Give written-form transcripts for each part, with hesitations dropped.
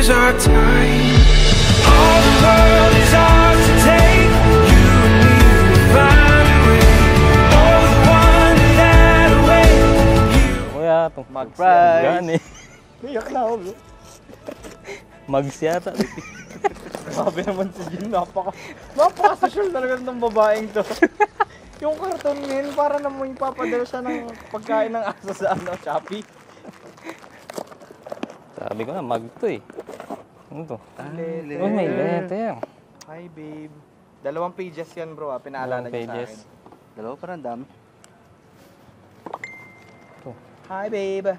here's our time. All the world is ours to take. You and me will find a way. Oh, the one that awaits. Kuya, itong Mag-surprise. Iyak na ako, bro. Mags yata. Sabi naman si Jim, napaka-social talaga ng babaeng to. Yung karton ngayon, para naman ipapadala siya ng pagkain ng aso sa Shopee. Sabi ko na, mag to eh. Ano to? Letter. Oh, may letter. Hi, babe. 2 pages yan, bro. Pinaalala niya sa akin. Dalawa parang dami. Hi, babe.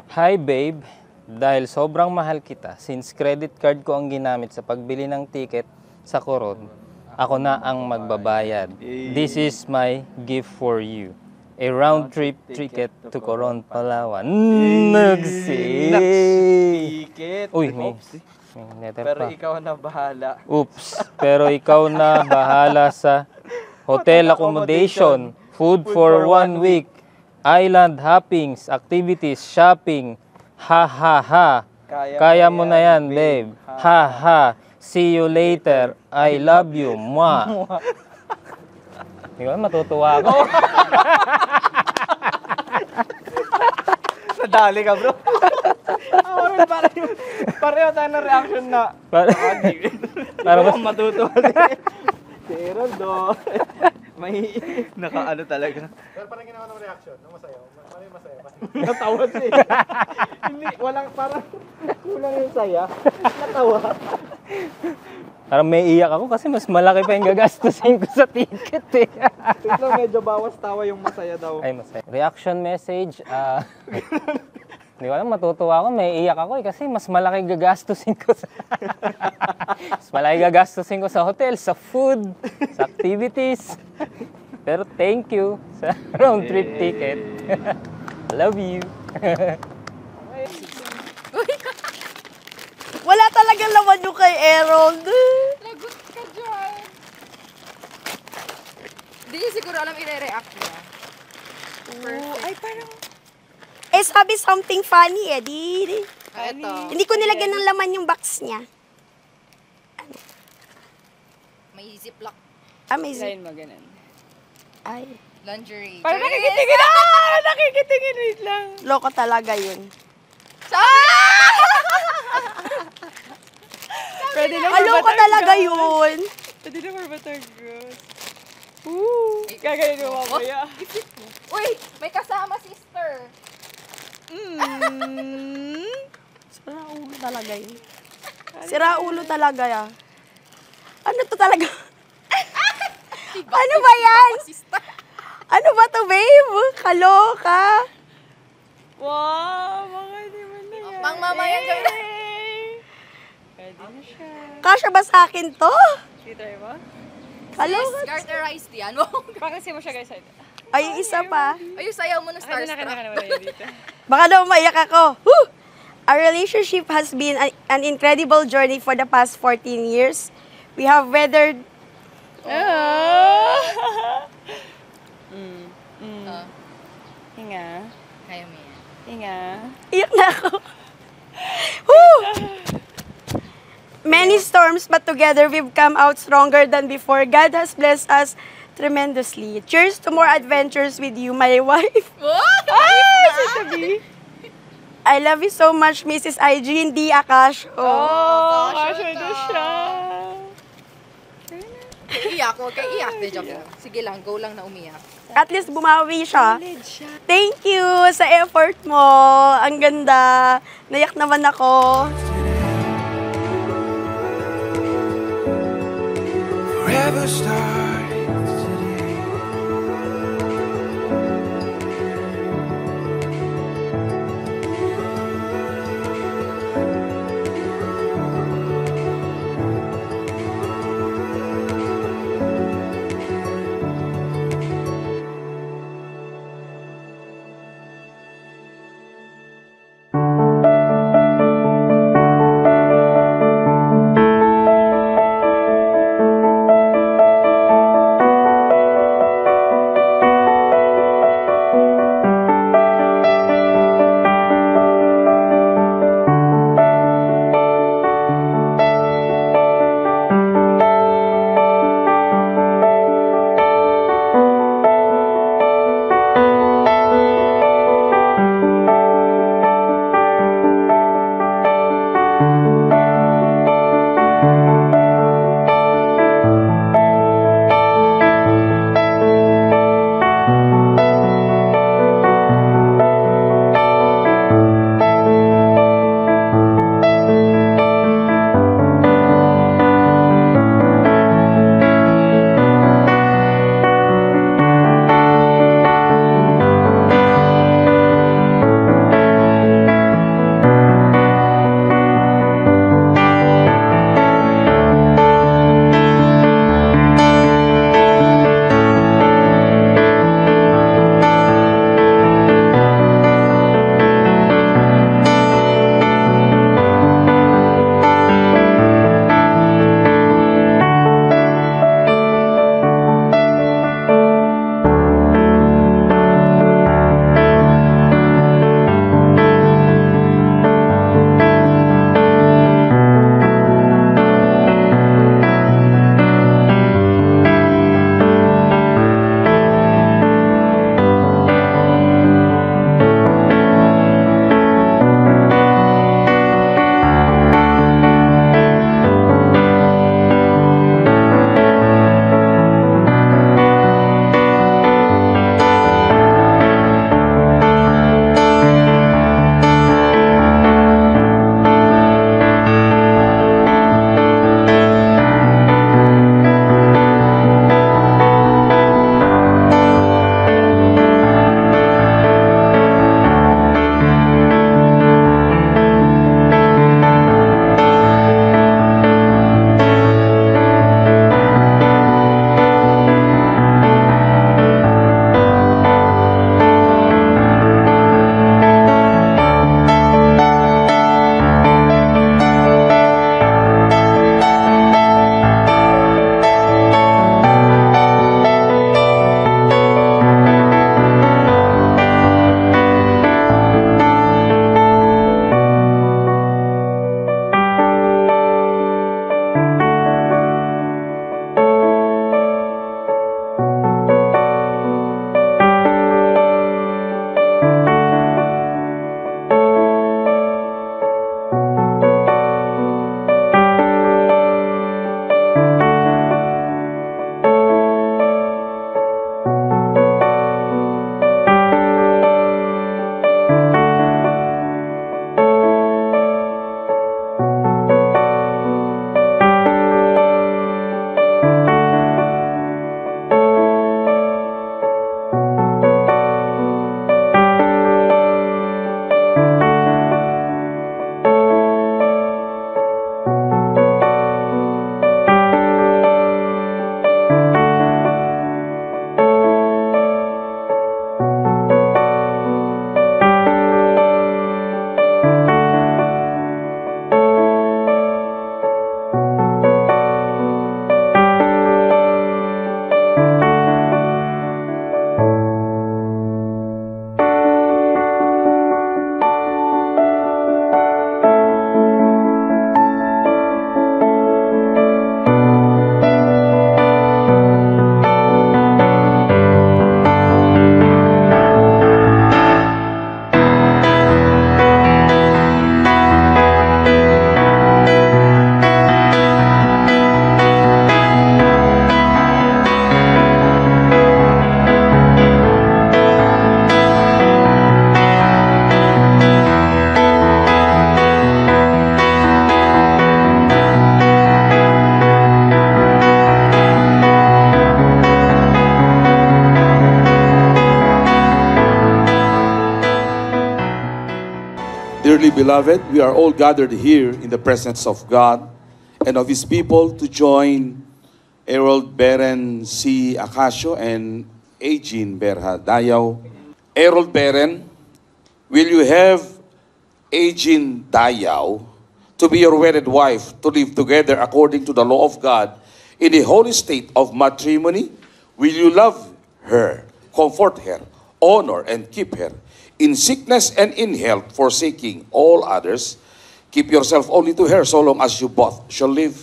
Hi babe, dahil sobrang mahal kita, since credit card ko ang ginamit sa pagbili ng ticket sa Coron, ako na ang magbabayad. This is my gift for you. A round trip ticket to Coron, Palawan. Nagsi! Ticket. Uy, may letter Pero pa. ikaw na bahala. Oops, pero ikaw na bahala sa hotel accommodation, food for 1 week, island hoppings, activities, shopping. Ha ha ha. Kaya mo na yan, babe. Ha ha. See you later. I love you. Mwah. Hindi ko matutuwa ako. Nadali ka, bro. Ako rin pareho tayo ng reaction na. Parang mas matutuwa. Pero do. May nakaano talaga. Pero parang ginawa ng reaction, ng masaya. Parang yung masaya. Natawa siya. Hindi, walang parang kulang yung saya. Natawa. Parang may iyak ako kasi mas malaki pa yung gagastusin ko sa ticket eh. Wait lang, medyo bawas tawa yung masaya daw. Ay, masaya. Reaction message. Hindi ko alam, matutuwa ako. May iyak ako eh kasi mas malaki gagastusin ko sa... mas malaki gagastusin ko sa hotel, sa food, sa activities. Pero thank you sa round trip ticket. Love you. Wala talagang laman yung kay Aaron. Lagot ka dyan. Hindi niya siguro alam i-react niya. Ay, parang... Eh, sabi something funny eh. Ito. Hindi ko nilagyan ng laman yung box niya. May ziplock May Line mo, ganun. Ay, lingerie. Parang nakikitingin nakikitingin, wait lang. loko talaga yun. Pwede na Loko talaga yun. Pwede na for Batangas. Woo! Gagayin mo mamaya. Uy, may kasama sister. Sira ulo talaga yun. Sira ulo talaga yan. Ano to talaga? Ano ba yan? Sister. Ano ba to, babe? Kaloka. Wow! Mga di mo na yan. Pang mamaya gawin. Pwede na siya. Kasya ba sa akin to? Sige, try mo. Kaloka. Garterized yan. Pakasi mo siya, guys. Ay, yung isa pa. Ay, sayaw mo ng Akin na starstruck. naman yan dito. Baka daw maiyak ako. Woo! Our relationship has been an incredible journey for the past 14 years. We have weathered... Hinga. Kaya mo yan. Hinga. Iyak na ako. Woo! Many storms, but together we've come out stronger than before. God has blessed us tremendously. Cheers to more adventures with you, my wife. I love you so much, Mrs. IG, hindi Akash. Oh, kasya na siya. Iyak, huwag kayo iyak. De, joke lang. Sige lang, go lang na umiyak. At least bumawi siya. Thank you sa effort mo. Ang ganda. Nayak naman ako. Forever starts today. Beloved, we are all gathered here in the presence of God and of His people to join Harold Beren C. Acacio and Eugene Berha Dayaw. Harold Beren, will you have Eugene Dayaw to be your wedded wife, to live together according to the law of God in the holy state of matrimony? Will you love her, comfort her, honor and keep her in sickness and in health, forsaking all others? Keep yourself only to her so long as you both shall live.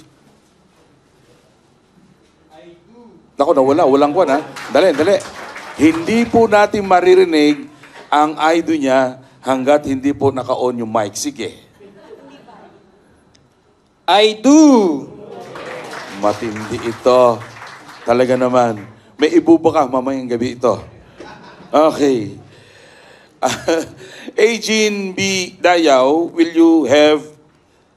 Naku, walang kwan ha. Dali. Hindi po natin maririnig ang I do niya hanggat hindi po naka-on yung mic. Sige. I do! Matindi ito. Talaga naman. May ibuba ka mamayang gabi ito. Okay. Eugene B. Dayaw, will you have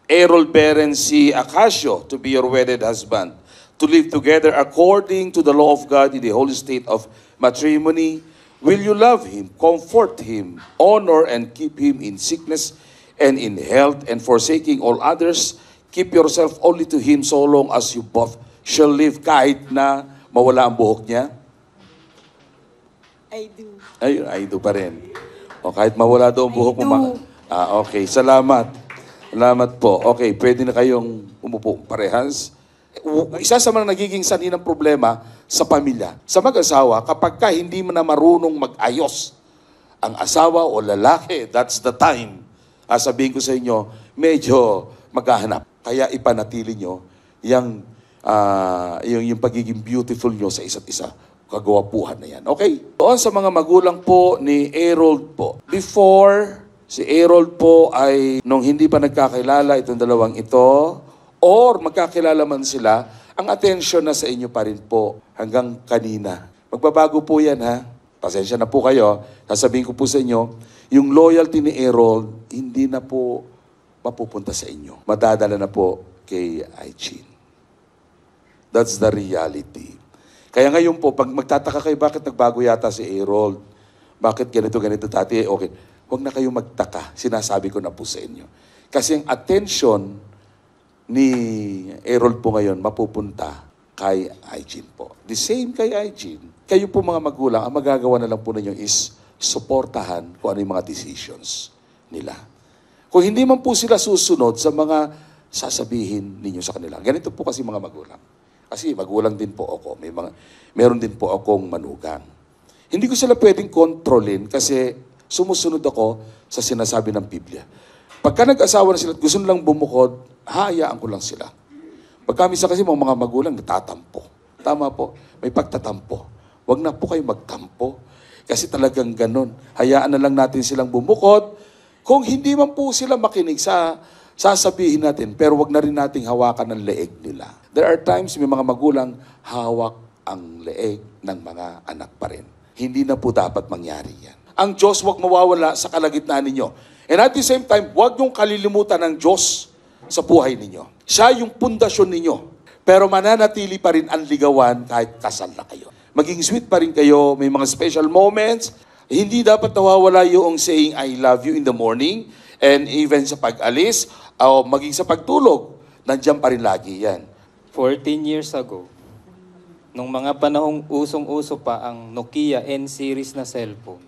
Harold Beren C. Acacio to be your wedded husband, to live together according to the law of God in the holy state of matrimony? Will you love him, comfort him, honor and keep him in sickness and in health, and forsaking all others, keep yourself only to him so long as you both shall live? Kahit na mawala ang buhok niya? I do. Ayun, I do pa rin. O kahit mawala daw ang buhok mo. Okay, salamat. Salamat po. Okay, pwede na kayong umupo parehas. Isa sa mga nagiging sanhi ng problema sa pamilya, sa mag-asawa, kapag ka hindi mo na marunong mag-ayos ang asawa o lalaki, that's the time. Sabihin ko sa inyo, medyo maghahanap. Kaya ipanatili nyo yung pagiging beautiful nyo sa isa't isa. Kagawapuhan na yan. Okay? Doon sa mga magulang po ni Harold po. Before, si Harold po ay nung hindi pa nagkakilala itong dalawang ito, or magkakilala man sila, ang attention na sa inyo pa rin po hanggang kanina. Magbabago po yan ha. Pasensya na po kayo. Sasabihin ko po sa inyo, yung loyalty ni Harold, hindi na po mapupunta sa inyo. Madadala na po kay Eugene. That's the reality. Kaya ngayon po, pag magtataka kayo, bakit nagbago yata si Harold? Bakit ganito, tati? Okay, huwag na kayong magtaka. Sinasabi ko na po sa inyo. Kasi ang attention ni Harold po ngayon, mapupunta kay Eugene po. The same kay Eugene. Kayo po mga magulang, ang magagawa na lang po ninyo is suportahan kung ano yung mga decisions nila. Kung hindi man po sila susunod sa mga sasabihin ninyo sa kanila. Ganito po kasi mga magulang. Kasi magulang din po ako. Meron din po akong manugang. Hindi ko sila pwedeng kontrolin kasi sumusunod ako sa sinasabi ng Biblia. Pagka nag-asawa na sila at gusto nilang bumukod, hayaan ko lang sila. Pagka minsan kasi mga magulang natatampo. Tama po, may pagtatampo. Huwag na po kayo magtampo. Kasi talagang ganun. Hayaan na lang natin silang bumukod. Kung hindi man po sila makinig sa sasabihin natin, pero wag na rin nating hawakan ang leeg nila. There are times may mga magulang hawak ang leeg ng mga anak pa rin. Hindi na po dapat mangyari yan. Ang Diyos wag mawawala sa kalagitnaan ninyo. And at the same time, wag yung kalilimutan ng Diyos sa buhay ninyo. Siya yung pundasyon ninyo. Pero mananatili pa rin ang ligawan kahit kasal na kayo. Maging sweet pa rin kayo, may mga special moments. Hindi dapat nawawala yung saying, I love you in the morning, and even sa pag-alis, o maging sa pagtulog, nandiyan pa rin lagi yan. 14 years ago, nung mga panahong usong-uso pa ang Nokia N-series na cellphone,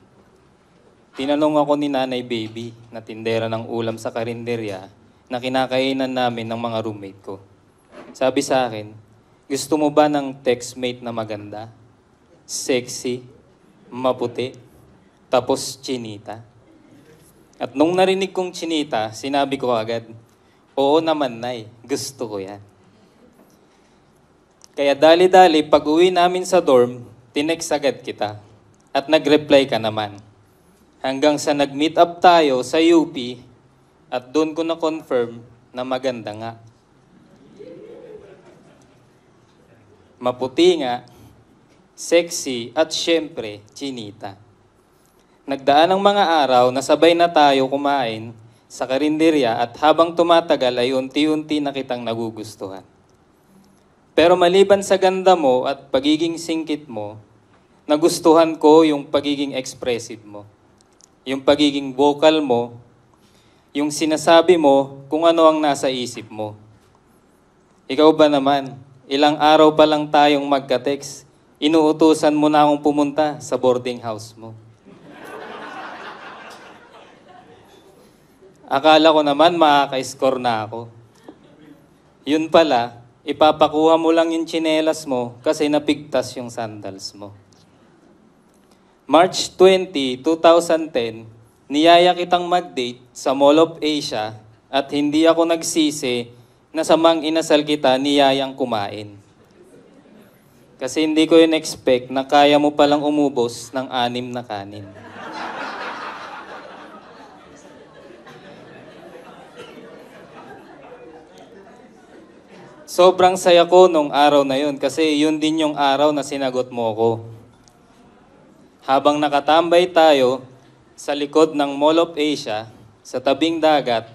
tinanong ako ni Nanay Baby, na tindera ng ulam sa karinderya, na kinakainan namin ng mga roommate ko. Sabi sa akin, gusto mo ba ng textmate na maganda, sexy, maputi, tapos chinita? At nung narinig kong chinita, sinabi ko agad, oo naman, Nay, gusto ko yan. Kaya dali-dali, pag uwi namin sa dorm, tinext agad kita. At nag-reply ka naman. Hanggang sa nag-meet up tayo sa UP, at doon ko na-confirm na maganda nga. Maputi nga, sexy, at syempre, chinita. Nagdaan ang mga araw na sabay na tayo kumain sa karinderya at habang tumatagal ay unti-unti na kitang nagugustuhan. Pero maliban sa ganda mo at pagiging singkit mo, nagustuhan ko yung pagiging expressive mo. Yung pagiging vocal mo, Yung sinasabi mo kung ano ang nasa isip mo. Ikaw ba naman, ilang araw pa lang tayong magka-text, inuutusan mo na akong pumunta sa boarding house mo. Akala ko naman makaka-score na ako. Yun pala, ipapakuha mo lang yung tsinelas mo kasi napigtas yung sandals mo. March 20, 2010, niyaya kitang mag-date sa Mall of Asia at hindi ako nagsisi na samang inasal kita niyayang kumain. Kasi hindi ko yun expect na kaya mo palang umubos ng 6 na kanin. Sobrang saya ko nung araw na yun kasi yun din yung araw na sinagot mo ko. Habang nakatambay tayo sa likod ng Mall of Asia, sa tabing dagat,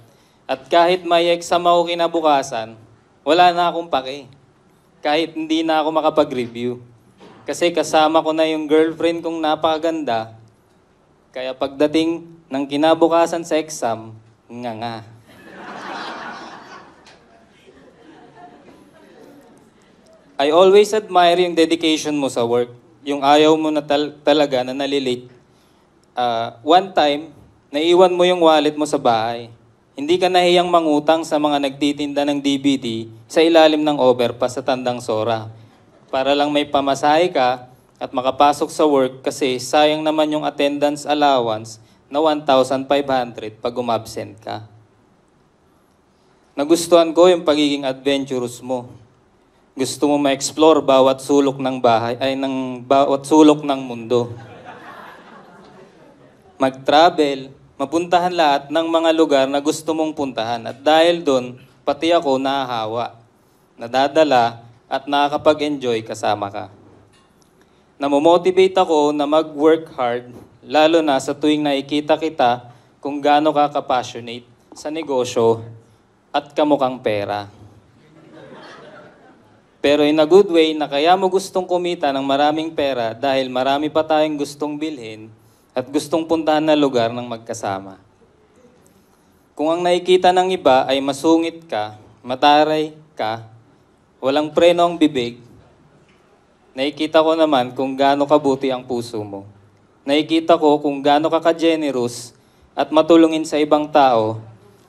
at kahit may exam ako kinabukasan, wala na akong pake. Kahit hindi na ako makapag-review. Kasi kasama ko na yung girlfriend kong napakaganda, kaya pagdating ng kinabukasan sa exam, nga. I always admire yung dedication mo sa work. Yung ayaw mo na talaga na nalilate. One time, naiwan mo yung wallet mo sa bahay. Hindi ka nahiyang mangutang sa mga nagtitinda ng DVD sa ilalim ng overpass sa Tandang Sora. Para lang may pamasahe ka at makapasok sa work kasi sayang naman yung attendance allowance na 1,500 pag umabsent ka. Nagustuhan ko yung pagiging adventurous mo. Gusto mo ma-explore bawat sulok ng bawat sulok ng mundo. Mag-travel, mapuntahan lahat ng mga lugar na gusto mong puntahan. At dahil doon, pati ako nahahawa, nadadala at nakakapag-enjoy kasama ka. Namomotivate ako na mag-work hard, lalo na sa tuwing nakikita kita kung gaano ka ka-passionate sa negosyo at kamukhang pera. Pero in a good way na kaya mo gustong kumita ng maraming pera dahil marami pa tayong gustong bilhin at gustong puntahan na lugar ng magkasama. Kung ang nakikita ng iba ay masungit ka, mataray ka, walang preno ang bibig, nakikita ko naman kung gaano kabuti ang puso mo. Nakikita ko kung gaano ka ka-generous at matulungin sa ibang tao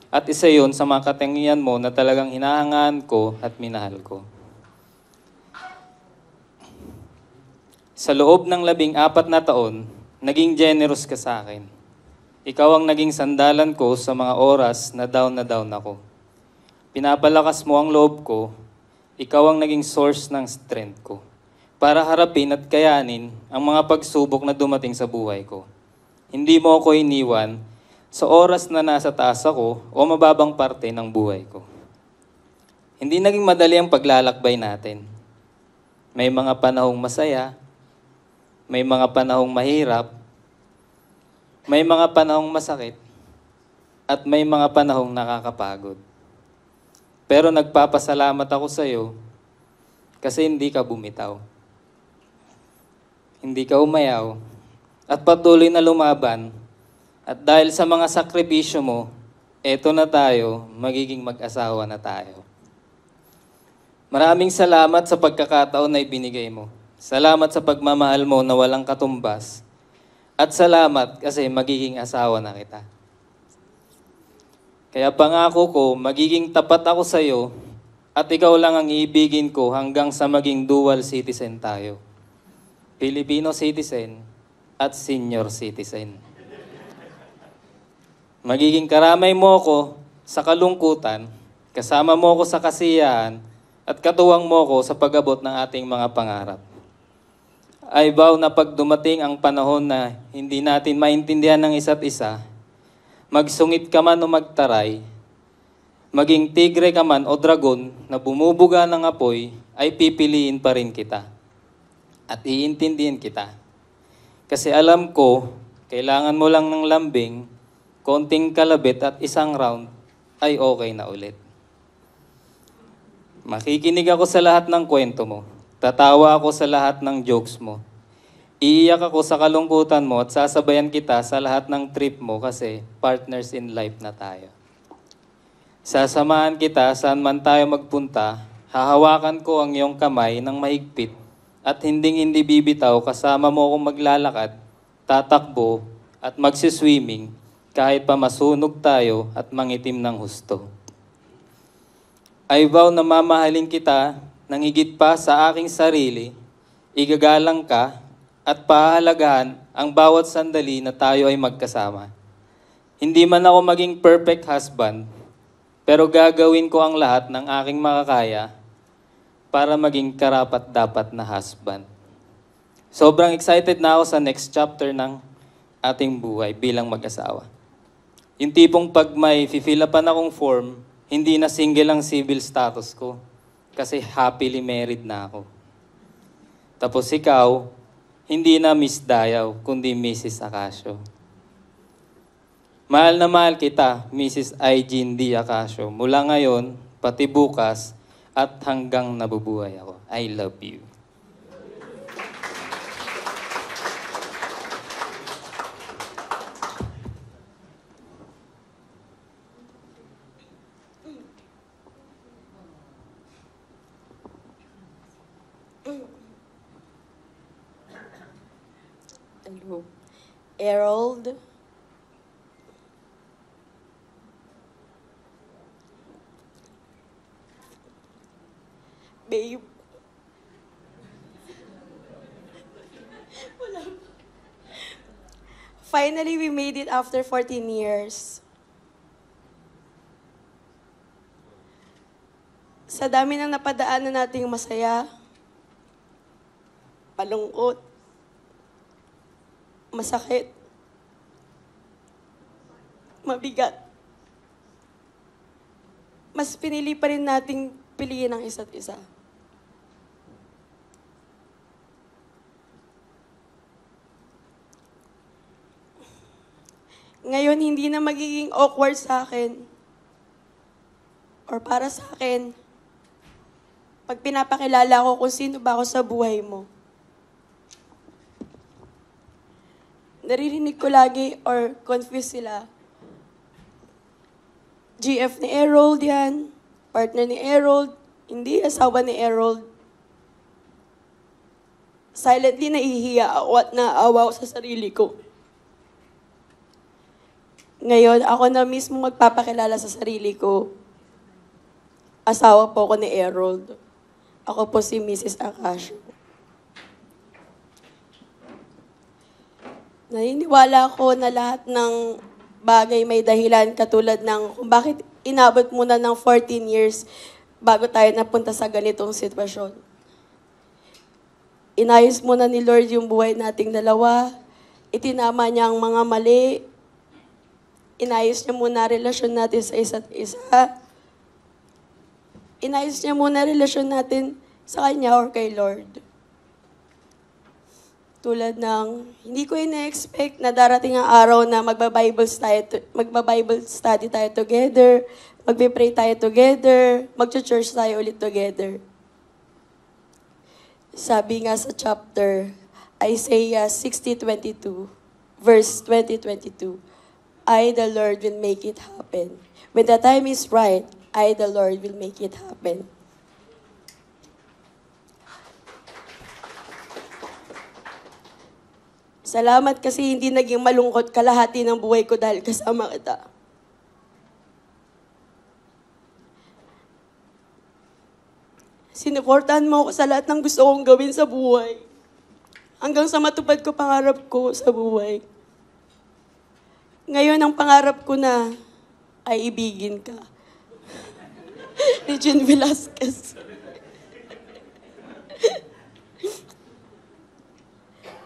at isa yun sa mga katangian mo na talagang hinahangaan ko at minahal ko. Sa loob ng 14 na taon, naging generous ka sa akin. Ikaw ang naging sandalan ko sa mga oras na down ako. Pinapalakas mo ang loob ko, ikaw ang naging source ng strength ko para harapin at kayanin ang mga pagsubok na dumating sa buhay ko. Hindi mo ako iniwan sa oras na nasa taas ako o mababang parte ng buhay ko. Hindi naging madali ang paglalakbay natin. May mga panahong masaya, may mga panahong mahirap, may mga panahong masakit, at may mga panahong nakakapagod. Pero nagpapasalamat ako sa iyo kasi hindi ka bumitaw. Hindi ka umayaw at patuloy na lumaban. At dahil sa mga sakripisyo mo, eto na tayo, magiging mag-asawa na tayo. Maraming salamat sa pagkakataon na ibinigay mo. Salamat sa pagmamahal mo na walang katumbas. At salamat kasi magiging asawa na kita. Kaya pangako ko, magiging tapat ako sa iyo at ikaw lang ang iibigin ko hanggang sa maging dual citizen tayo. Filipino citizen at senior citizen. Magiging karamay mo ako sa kalungkutan, kasama mo ako sa kasiyahan, at katuwang mo ako sa pag-abot ng ating mga pangarap. I vow na pag dumating ang panahon na hindi natin maintindihan ng isa't isa, magsungit ka man o magtaray, maging tigre ka man o dragon na bumubuga ng apoy, ay pipiliin pa rin kita. At iintindihin kita. Kasi alam ko, kailangan mo lang ng lambing, konting kalabit at isang round, ay okay na ulit. Makikinig ako sa lahat ng kwento mo. Tatawa ako sa lahat ng jokes mo. Iiyak ako sa kalungkutan mo at sasabayan kita sa lahat ng trip mo kasi partners in life na tayo. Sasamahan kita saan man tayo magpunta, hahawakan ko ang iyong kamay ng mahigpit at hinding-hindi bibitaw kasama mo akong maglalakad, tatakbo at magsiswimming kahit pa masunog tayo at mangitim ng husto. I vow na mamahalin kita nang higit pa sa aking sarili, igagalang ka at pahalagahan ang bawat sandali na tayo ay magkasama. Hindi man ako maging perfect husband, pero gagawin ko ang lahat ng aking makakaya para maging karapat-dapat na husband. Sobrang excited na ako sa next chapter ng ating buhay bilang mag-asawa. Yung tipong pag may fill upan akong form, hindi na single ang civil status ko kasi happily married na ako. Tapos ikaw, hindi na Miss Dayaw, kundi Mrs. Acacio. Mahal na mahal kita, Mrs. Aijin D. Acacio. Mula ngayon, pati bukas, at hanggang nabubuhay ako. I love you. Hello. Harold. Babe. Wala. Finally, we made it after 14 years. Sa dami ng napadaanan nating masaya, malungkot, masakit, mabigat, mas pinili pa rin nating piliin ang isa't isa. Ngayon, hindi na magiging awkward sa akin or para sa akin pag pinapakilala ko kung sino ba ako sa buhay mo. Naririnig ko lagi or confused sila. GF ni Harold yan, partner ni Harold, hindi asawa ni Harold. Silently nahihiya ako at naawa ako sa sarili ko. Ngayon, ako na mismo magpapakilala sa sarili ko. Asawa po ako ni Harold. Ako po si Mrs. Acacio. Naniniwala ako na lahat ng bagay may dahilan katulad ng kung bakit inabot muna ng 14 years bago tayo napunta sa ganitong sitwasyon. Inayos muna ni Lord yung buhay nating dalawa. Itinama niya ang mga mali. Inayos niya muna relasyon natin sa isa't isa. Inayos niya muna relasyon natin sa Kanya or kay Lord. Tulad ng, hindi ko ina-expect na darating ang araw na magba-Bible study tayo together, magbe-pray tayo together, magcha-church tayo ulit together. Sabi nga sa chapter, Isaiah 60:22, verse 20-22, I, the Lord, will make it happen. When the time is right, I, the Lord, will make it happen. Salamat kasi hindi naging malungkot kalahati ng buhay ko dahil kasama kita. Sinuportahan mo ako sa lahat ng gusto kong gawin sa buhay. Hanggang sa matupad ko pangarap ko sa buhay. Ngayon, ang pangarap ko na ay ibigin ka. Ni June Velasquez.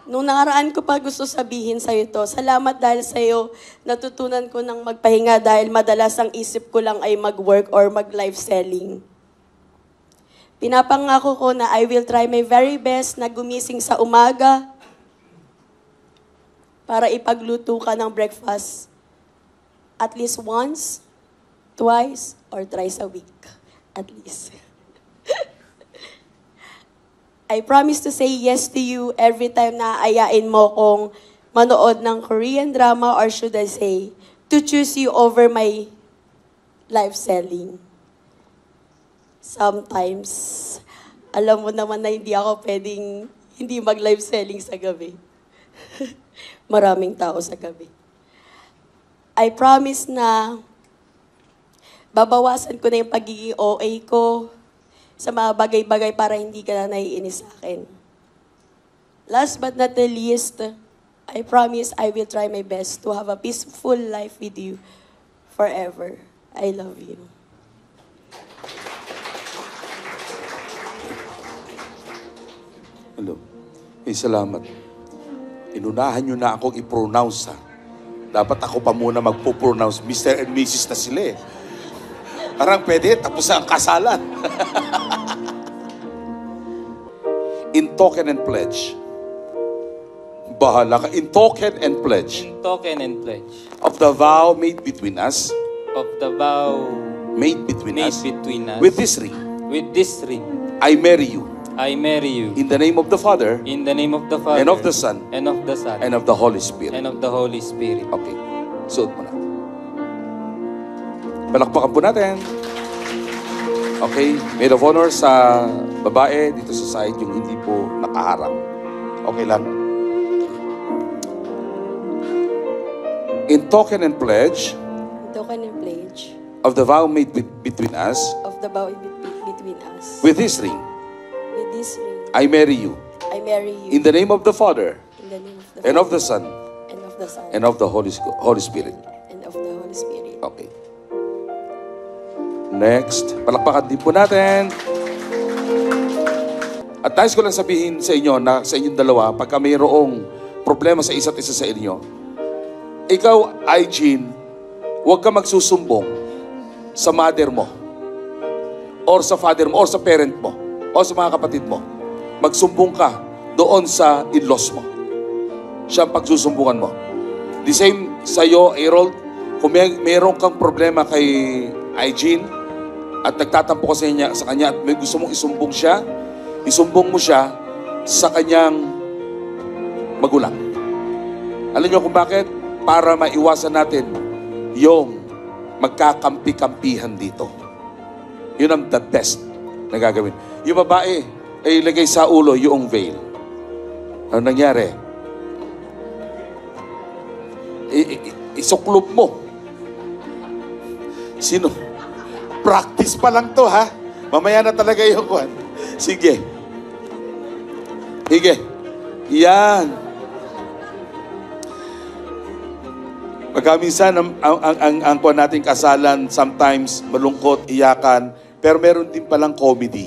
Nung nakaraan ko pa gusto sabihin sa'yo ito, salamat dahil sa'yo natutunan ko ng magpahinga dahil madalas ang isip ko lang ay mag-work or mag-live selling. Pinapangako ko na I will try my very best na gumising sa umaga para ipagluto ka ng breakfast at least once, twice, or thrice a week. At least. I promise to say yes to you every time na aayain mo kong manood ng Korean drama or should I say, to choose you over my live selling. Sometimes, alam mo naman na hindi ako pwedeng hindi mag-live selling sa gabi. Maraming tao sa gabi. I promise na babawasan ko na yung pagiging OA ko sa mga bagay-bagay para hindi ka na naiinis sa akin. Last but not the least, I promise I will try my best to have a peaceful life with you forever. I love you. Hello. Salamat. Inunahan nyo na akong i-pronounce, ha? Dapat ako pa muna magpo-pronounce. Mr. and Mrs. na sila, eh. Parang pwede, tapos na ang kasalan. In token and pledge. Bahala ka. In token and pledge. In token and pledge Of the vow made between us. of the vow Made between made us. between us, With this ring. with this ring, I marry you. I marry you. In the name of the Father. In the name of the Father, And of the Son. and of the Son, And of the Holy Spirit. and of the Holy Spirit. Okay. Suot mo na. Palakpakan po natin. Okay. Maid of honor sa babae dito sa side yung hindi po nakaharap. Okay lang. In token and pledge Token and pledge of the vow made between us, of the vow between us. with this ring, With this ring, I marry you. I marry you. In the name of the Father, In the name of the and of Father, the Son, and of the Son, and of the Holy Spirit. and of the Holy Spirit. Okay. Next. Palakpakan din po natin. At nais ko lang sabihin sa inyo na sa inyong dalawa, pagka mayroong problema sa isa't isa sa inyo, ikaw, Jean, huwag ka magsusumbong sa mother mo, or sa father mo, or sa parent mo, o sa mga kapatid mo. Magsumbong ka doon sa in-laws mo. Siya ang pagsusumbungan mo. The same sa'yo, Harold, kung mayroon kang problema kay Jean, at nagtatampo ka sa kanya at may gusto mong isumbong siya, isumbong mo siya sa kanyang magulang. Alam niyo kung bakit? Para maiwasan natin yung magkakampi-kampihan dito. Yun ang the best na gagawin. Yung babae ay ilagay sa ulo yung veil. Ano nangyari? Isuklob mo. Sino? Practice pa lang to, ha? Mamaya na talaga yung kwan. Sige. Sige. Yan. Pagka minsan, ang kwan nating kasalan, sometimes malungkot, iyakan, pero meron din palang comedy.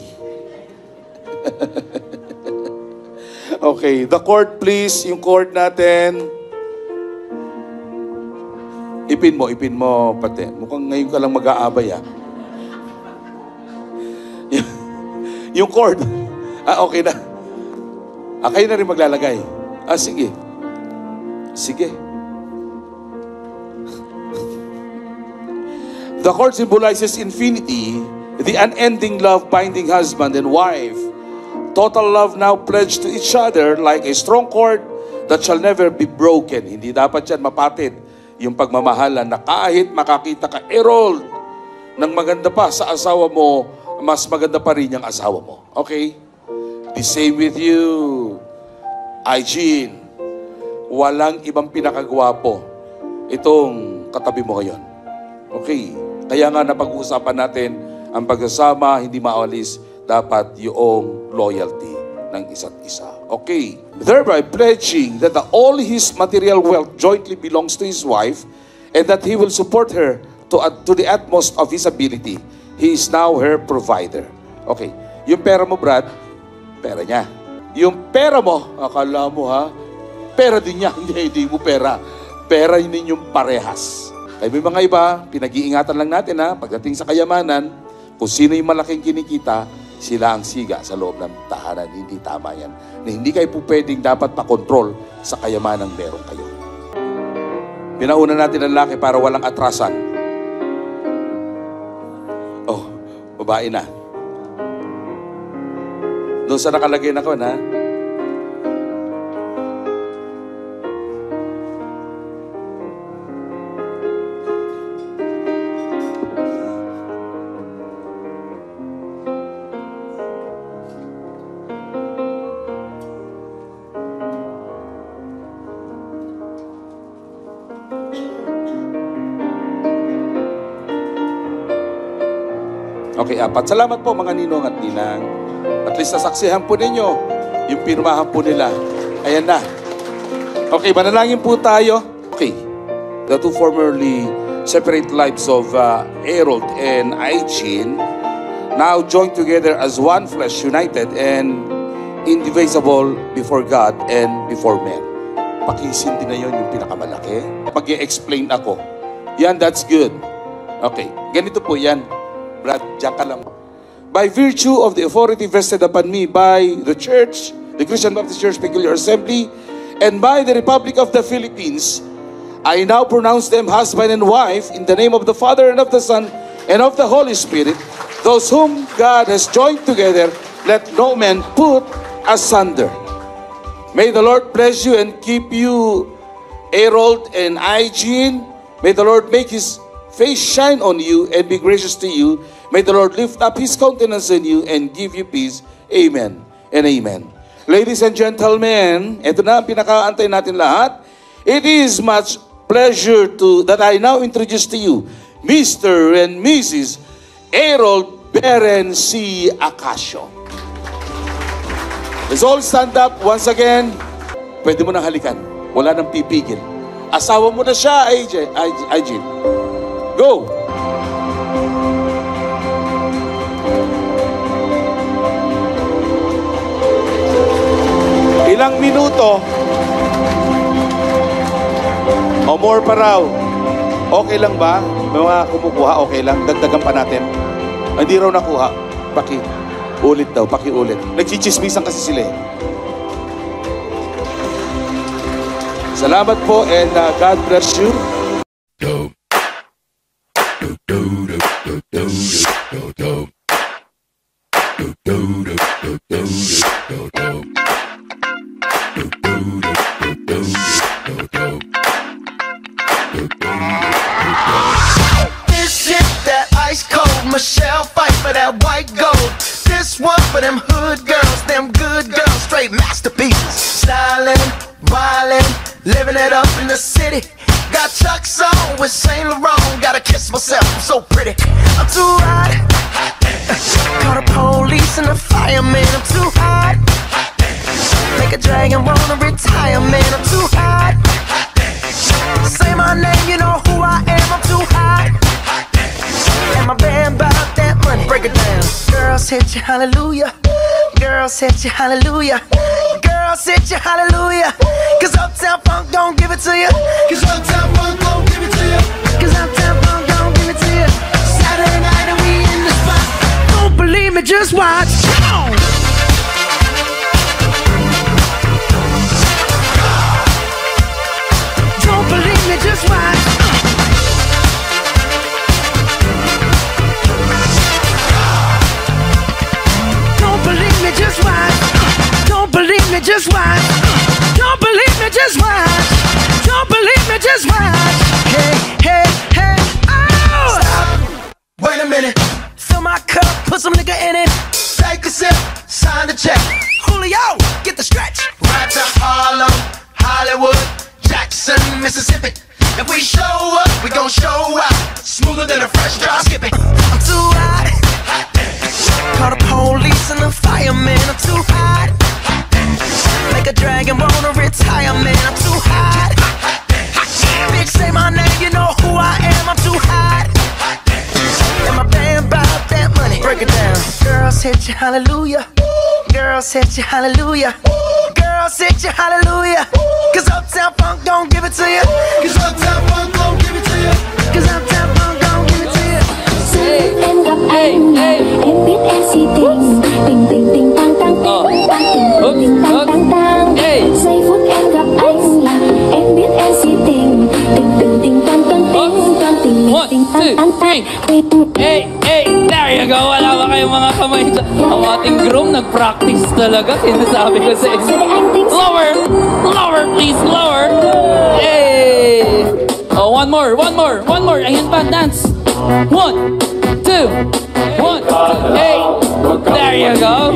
Okay. The cord, please. Yung cord natin. Ipin mo, pati. Mukhang ngayon ka lang mag-aabay, ha? Yung cord. Okay na. Kayo na rin maglalagay. Sige. Sige. The cord symbolizes infinity, the unending love binding husband and wife. Total love now pledged to each other like a strong cord that shall never be broken. Hindi dapat yan mapatid. Yung pagmamahalan na kahit makakita ka, Harold, ng maganda pa sa asawa mo, mas maganda pa rin yung asawa mo. Okay? The same with you, Jean. Walang ibang pinakagwapo itong katabi mo ngayon. Okay? Kaya nga napag-uusapan natin ang pagsasama, hindi maalis, dapat yung loyalty ng isa't isa. Okay. Thereby pledging that all his material wealth jointly belongs to his wife and that he will support her to the utmost of his ability. He is now her provider. Okay. Yung pera mo, Brad, pera niya. Yung pera mo, akala mo ha, pera din niya. Hindi mo pera. Pera yun ninyong parehas. Ay may mga iba, pinag-iingatan lang natin ha, pagdating sa kayamanan, kung sino yung malaking kinikita, sila ang siga sa loob ng tahanan. Hindi tama yan. Na hindi kayo po pwedeng dapat pakontrol sa kayamanang meron kayo. Pinauna natin ang lalaki para walang atrasan. Oh, babae na. Doon sa nakalagay na ko na, Okay, 4. Salamat po mga ninong at ninang. At least nasaksihan po ninyo yung pirmahan po nila. Ayan na. Okay, manalangin po tayo. Okay, the two formerly separate lives of Harold and Aijin now joined together as one flesh, united and indivisible before God and before men. Pakisindi na yun yung pinakamalaki. Pag-i-explain ako. Yan, that's good. Okay, ganito po yan. Brad, diyan ka lang. By virtue of the authority vested upon me by the church, the Christian Baptist Church Peculiar Assembly, and by the Republic of the Philippines, I now pronounce them husband and wife in the name of the Father and of the Son and of the Holy Spirit. Those whom God has joined together, let no man put asunder. May the Lord bless you and keep you, Harold and Aijin. May the Lord make His face shine on you and be gracious to you. May the Lord lift up His countenance on you and give you peace. Amen and amen. Ladies and gentlemen, ito na ang pinakaantay natin lahat. It is much pleasure that I now introduce to you Mr. and Mrs. Harold Beren C. Acacio. Let's all stand up once again. Pwede mo nang halikan. Wala nang pipigil. Asawa mo na siya, Aijin. Go! Ilang minuto o more pa raw. Okay lang ba? May mga kumukuha, okay lang. Dagdagan pa natin. Hindi raw nakuha. Ulit daw, pakiulit. Nagchichismisan kasi sila eh. Salamat po and God bless you. This shit that ice cold Michelle fight for that white gold. This one for them hood girls, them good girls, straight masterpieces. Styling, wildin', living it up in the city. Got Chuck's on with Saint Laurent. Gotta kiss myself, I'm so pretty. I'm too hot. Call the police and the fireman. I'm too hot. Make a dragon wanna retire, man. I'm too hot. Say my name, you know who I am. I'm too hot. And my band bout that money. Break it down. Girls hit you, hallelujah. Girls hit you, hallelujah. Girls hit you, hallelujah. Cause Uptown Funk don't give it to you. Cause Uptown Funk don't give it to you. Cause Uptown Funk don't give it to you. Saturday night and we in the spot. Don't believe me, just watch. Don't believe me, just watch. Don't believe me, just watch. Don't believe me, just watch. Don't believe me, just watch. Don't believe me, just watch. Hey, hey, hey, oh! Stop. Wait a minute. Fill my cup, put some nigga in it. Take a sip, sign the check. Julio, get the stretch. Right to Harlem, Hollywood, Jackson, Mississippi. If we show up, we gon' show out. Smoother than a fresh drop skipping. I'm too hot. Call the police and the fireman. I'm too hot. Make a dragon wanna retire, man. I'm too hot. Bitch, say my name, you know who I am. I'm too hot. And my band bout that money. Break it down. Girls hit you, hallelujah. Girls hit you, hallelujah. Girls hit you, hallelujah. Cause Uptown Funk don't give it to you. Cause Uptown Funk don't give it to you. Cause Uptown Funk don't give it to you. Em gặp anh, em biết em si tình. Tình tình tình tang tang tình tang tình tình tang tang tang. Giây phút em gặp anh là em biết em si tình. Tình tình tình tang tang tình tang tình tình tang tang tang. There you go. Wala ba kayong mga kamay dyan? Ang ating groom nag-practice talaga. Sinasabi ko sa inyo. Lower! Lower, please! Lower! Hey! Oh, one more! Ayan pa, dance! 1, 2, 1, 2, hey! There you go!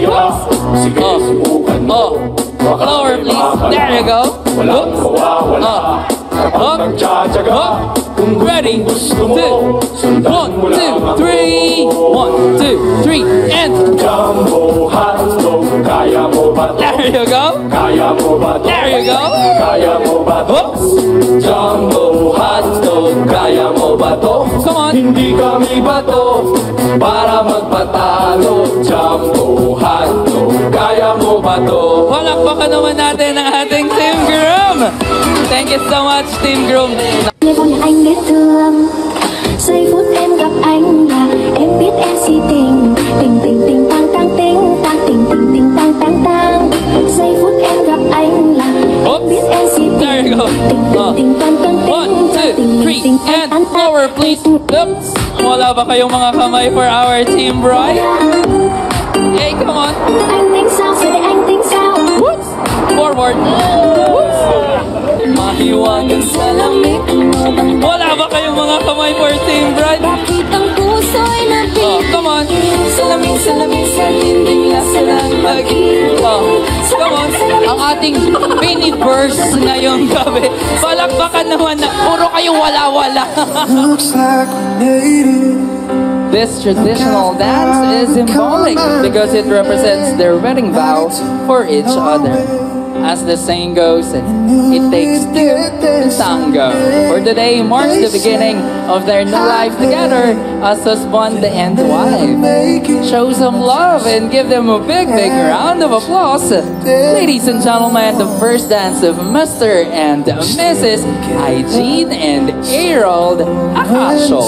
Lower, please! There you go! Ready? 2, 1, 2, 3! 1, 2, There you go. There you go. Oops. Jumbo hotdog, kaya mo ba to? Come on. Hindi kami bato para magpatalo. Jumbo hotdog, kaya mo ba to? Palakpakan naman natin ang ating Team Groom. Thank you so much, Team Groom. Anh biết thương, giây phút em gặp anh là em biết em si tình. Tình tình tình tang tang tình, tang tình tình tình tang tang tang. Giây phút em gặp anh là em biết em si tình. There you go. Tình tình tình tang tang tình, 1, 2, 3, and forward, please. Oops. Wala ba kayong mga kamay for our Team Broy? Hey, come on. Anh tính sao, giờ để anh tính sao? Whoops. Forward. Whoops. Mahiwagang sa lamig mo bang Wala ba kayong mga kamay for Team Broy? bakit ang puso'y nabig? Oh, come on. Salamin sa tinding lasa ng pag-ibig. Oh, come on. Ang ating mini verse ngayong gabi. Palakpakan naman na puro kayo wala-wala. Looks like we made it. This traditional dance is symbolic because it represents their wedding vow for each other. As the saying goes, it takes two to tango. For today marks the beginning of their new life together as husband and wife. Show some love and give them a big, big round of applause. Ladies and gentlemen, the first dance of Mr. and Mrs. Hygiene and Harold Akasho.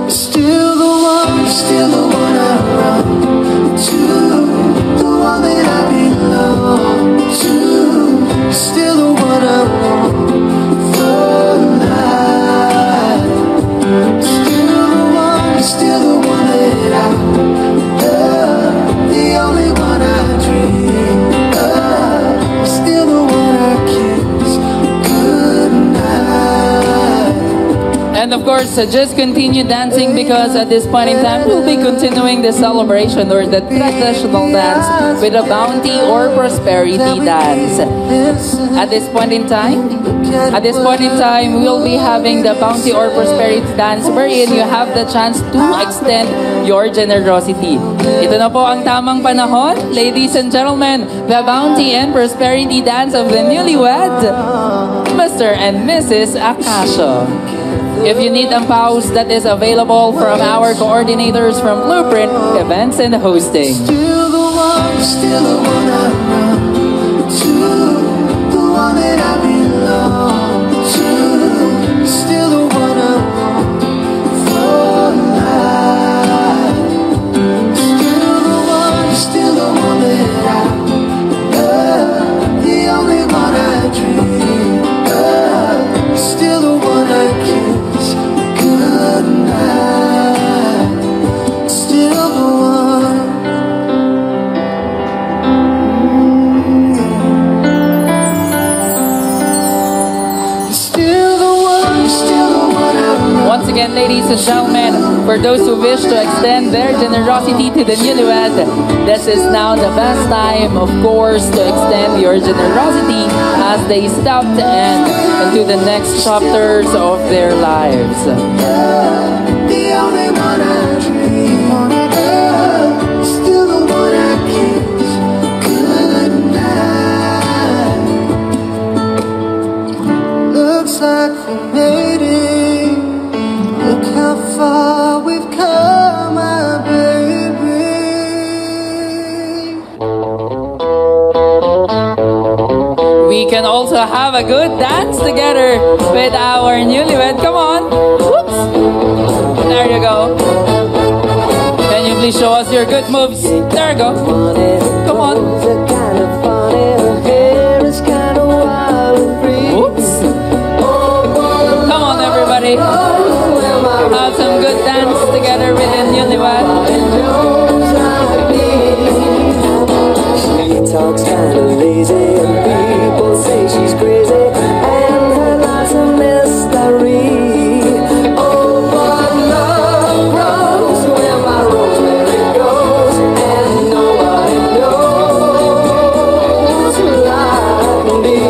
Still the one I run to, the one that I belong to. Still the one I want for life. Still the one that I love, the only one I dream of. Still the one I kiss goodnight. And of course, just continue dancing because at this point in time, we'll be continuing the celebration or the traditional dance with a bounty or prosperity dance. At this point in time, we'll be having the bounty or prosperity dance wherein you have the chance to extend your generosity. Ito na po ang tamang panahon, ladies and gentlemen, the bounty and prosperity dance of the newlywed, Mr. and Mrs. Akasho. If you need a pause, that is available from our coordinators from Blueprint Events and Hosting. Still the one I run to, the one that I belong to. Still the one I want for life. Still the one that I love, the only one I dream of. Still the one I kiss goodnight. Still the one. Once again, ladies and gentlemen, for those who wish to extend their generosity to the newlywed, this is now the best time, of course, to extend your generosity as they step into the next chapters of their lives. The only one I dream of, still the one I kiss goodnight. Looks like we made it. Look how far we've come, my baby. We can also have a good dance together with our newlywed. Come on. Whoops. There you go. Can you please show us your good moves? There you go. Come on. Whoops. Come on, everybody. Have some good dance together with the newlywed. She talks kind of lazy and people say she's crazy and her life's a mystery. Oh, but love grows where my rosemary goes and nobody knows like me.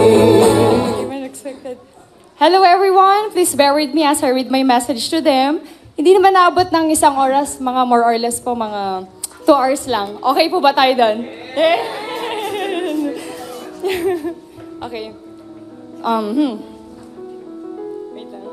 Hello everyone! Please bear with me as I read my message to them. Hindi naman naabot ng isang oras, mga more or less po, mga 2 hours lang. Okay po ba tayo doon? Okay. Wait lang.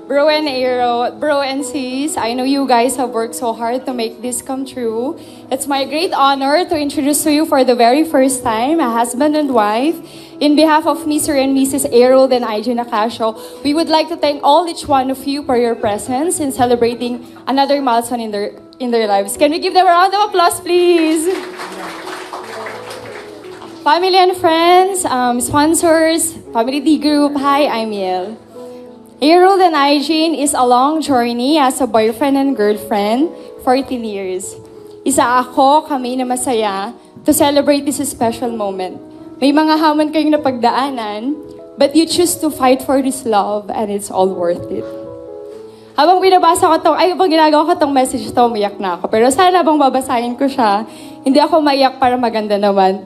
Bro and sis, I know you guys have worked so hard to make this come true. It's my great honor to introduce to you for the very first time a husband and wife. In behalf of Mr. and Mrs. Harold and IG Nacasio, we would like to thank all each one of you for your presence in celebrating another milestone in their lives. Can we give them a round of applause, please? Family and friends, sponsors, Family D Group, hi, I'm Yel. Harold and Eugene is a long journey as a boyfriend and girlfriend, 14 years. Isa ako, kami na masaya to celebrate this special moment. May mga hamon kayong napagdaanan, but you choose to fight for this love and it's all worth it. Habang ginagawa ko tong message to, umiyak na ako. Pero sana habang babasahin ko siya, hindi ako maiyak para maganda naman.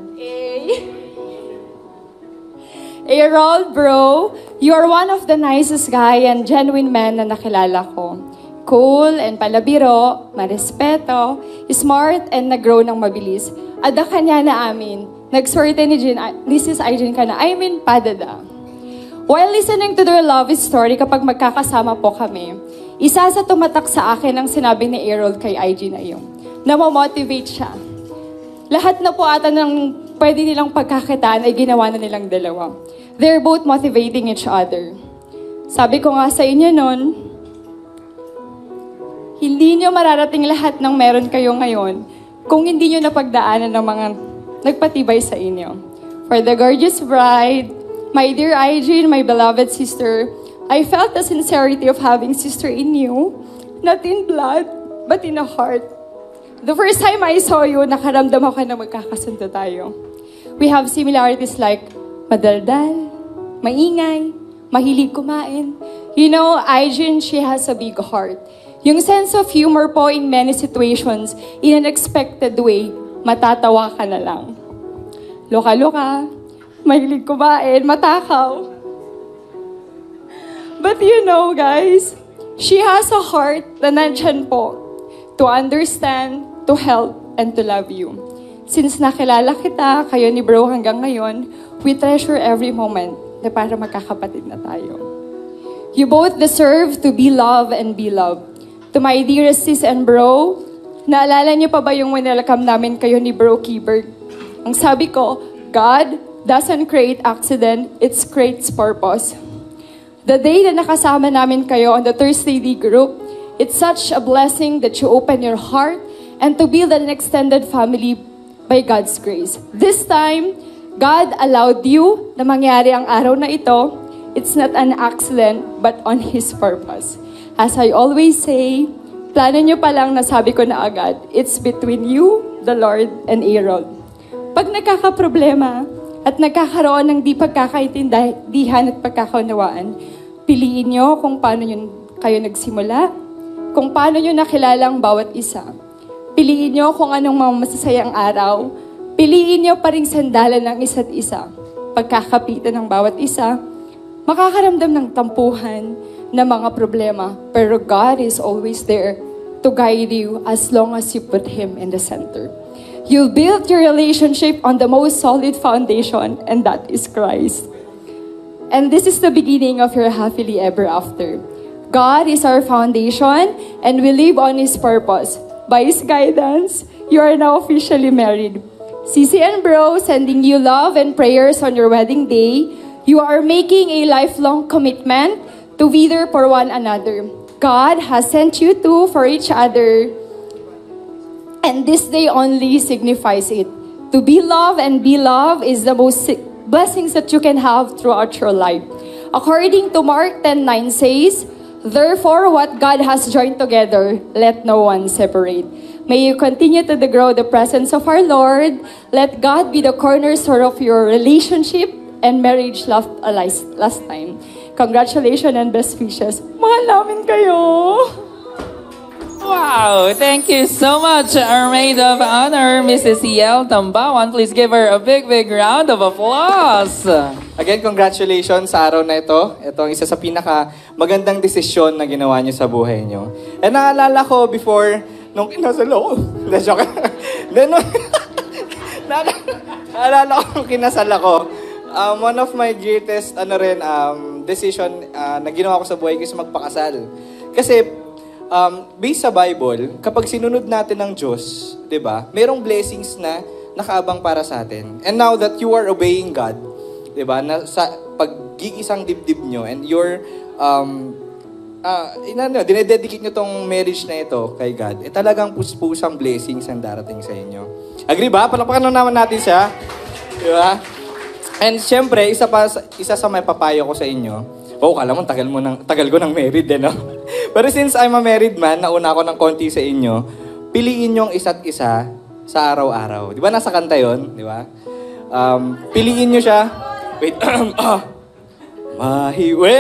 Harold, bro, you are one of the nicest guy and genuine man na nakilala ko. Cool and palabiro, marespeto, smart and nag-grow ng mabilis. Ada kanya na amin. Nag-swerte ni Mrs. Eugene ka na, padada. While listening to their love story kapag magkakasama po kami, isa sa tumatak sa akin ang sinabi ni Harold kay IG na iyon. Namamotivate siya. Lahat na po ata ng pwede nilang pagkakitaan ay ginawa na nilang dalawa. They're both motivating each other. Sabi ko nga sa inyo nun, hindi nyo mararating lahat ng meron kayo ngayon kung hindi nyo napagdaanan ng mga nagpatibay sa inyo. For the gorgeous bride, my dear Eugene, my beloved sister, I felt the sincerity of having sister in you, not in blood, but in a heart. The first time I saw you, nakaramdam ako na magkakasundo tayo. We have similarities like madaldal, maingay, mahilig kumain. You know, Eugene, she has a big heart. Yung sense of humor po in many situations, in an unexpected way, matatawa ka na lang. Loka-loka, mahilig kumain, matakaw. But you know, guys, she has a heart na nandyan po to understand, to help, and to love you. Since nakilala kita, kayo ni bro hanggang ngayon, we treasure every moment na para magkakapatid na tayo. You both deserve to be loved and be loved. To my dearest sis and bro, naalala niyo pa ba yung welcome namin kayo ni Bro Keyberg? Ang sabi ko, God doesn't create accident, it creates purpose. The day na nakasama namin kayo on the Thursday D group, it's such a blessing that you open your heart and to build an extended family by God's grace. This time, God allowed you na mangyari ang araw na ito. It's not an accident, but on His purpose. As I always say, plano nyo pa lang nasabi ko na agad, it's between you, the Lord, and Harold. Pag nagkakaproblema at nagkakaroon ng di pagkakaintindihan at pagkakaunawaan, piliin nyo kung paano kayo nagsimula, kung paano nyo nakilala ang bawat isa. Piliin nyo kung anong mga masasayang araw. Piliin nyo pa rin sandalan ng isa't isa. Pagkakapitan ng bawat isa, makakaramdam ng tampuhan na mga problema. Pero God is always there to guide you as long as you put Him in the center. You build your relationship on the most solid foundation, and that is Christ. And this is the beginning of your happily ever after. God is our foundation, and we live on His purpose. By His guidance, you are now officially married. Sisi and bro, sending you love and prayers on your wedding day. You are making a lifelong commitment to be there for one another. God has sent you two for each other. And this day only signifies it. To be loved and be loved is the most blessings that you can have throughout your life. According to Mark 10:9 says, therefore, what God has joined together, let no one separate. May you continue to grow the presence of our Lord. Let God be the cornerstone of your relationship and marriage last time. Congratulations and best wishes. Mahal namin kayo! Wow! Thank you so much, our maid of honor, Mrs. Yel Tambawan. Please give her a big, big round of applause. Again, congratulations sa araw na ito. Ito ang isa sa pinaka magandang desisyon na ginawa niyo sa buhay niyo. And naalala ko before nung kinasal ako. Hindi, joke. Then, naalala ko nung kinasal ako, one of my greatest decision na ginawa ko sa buhay ko is magpakasal. Kasi, based sa Bible, kapag sinunod natin ng Diyos, di ba, merong blessings na nakaabang para sa atin. And now that you are obeying God, di ba, na sa pag-gigisang dibdib nyo and you're, dinededicate nyo tong marriage na ito kay God, talagang puspusang blessings ang darating sa inyo. Agree ba? Palakpakan naman natin siya. Di ba? And syempre, isa sa may papayo ko sa inyo, kala mo, tagal ko ng married, no? Pero since I'm a married man, nauna ako ng konti sa inyo, piliin nyo ang isa't isa sa araw-araw. Di ba nasa kanta yun? Di ba? Piliin nyo siya. Wait. Mahiwe!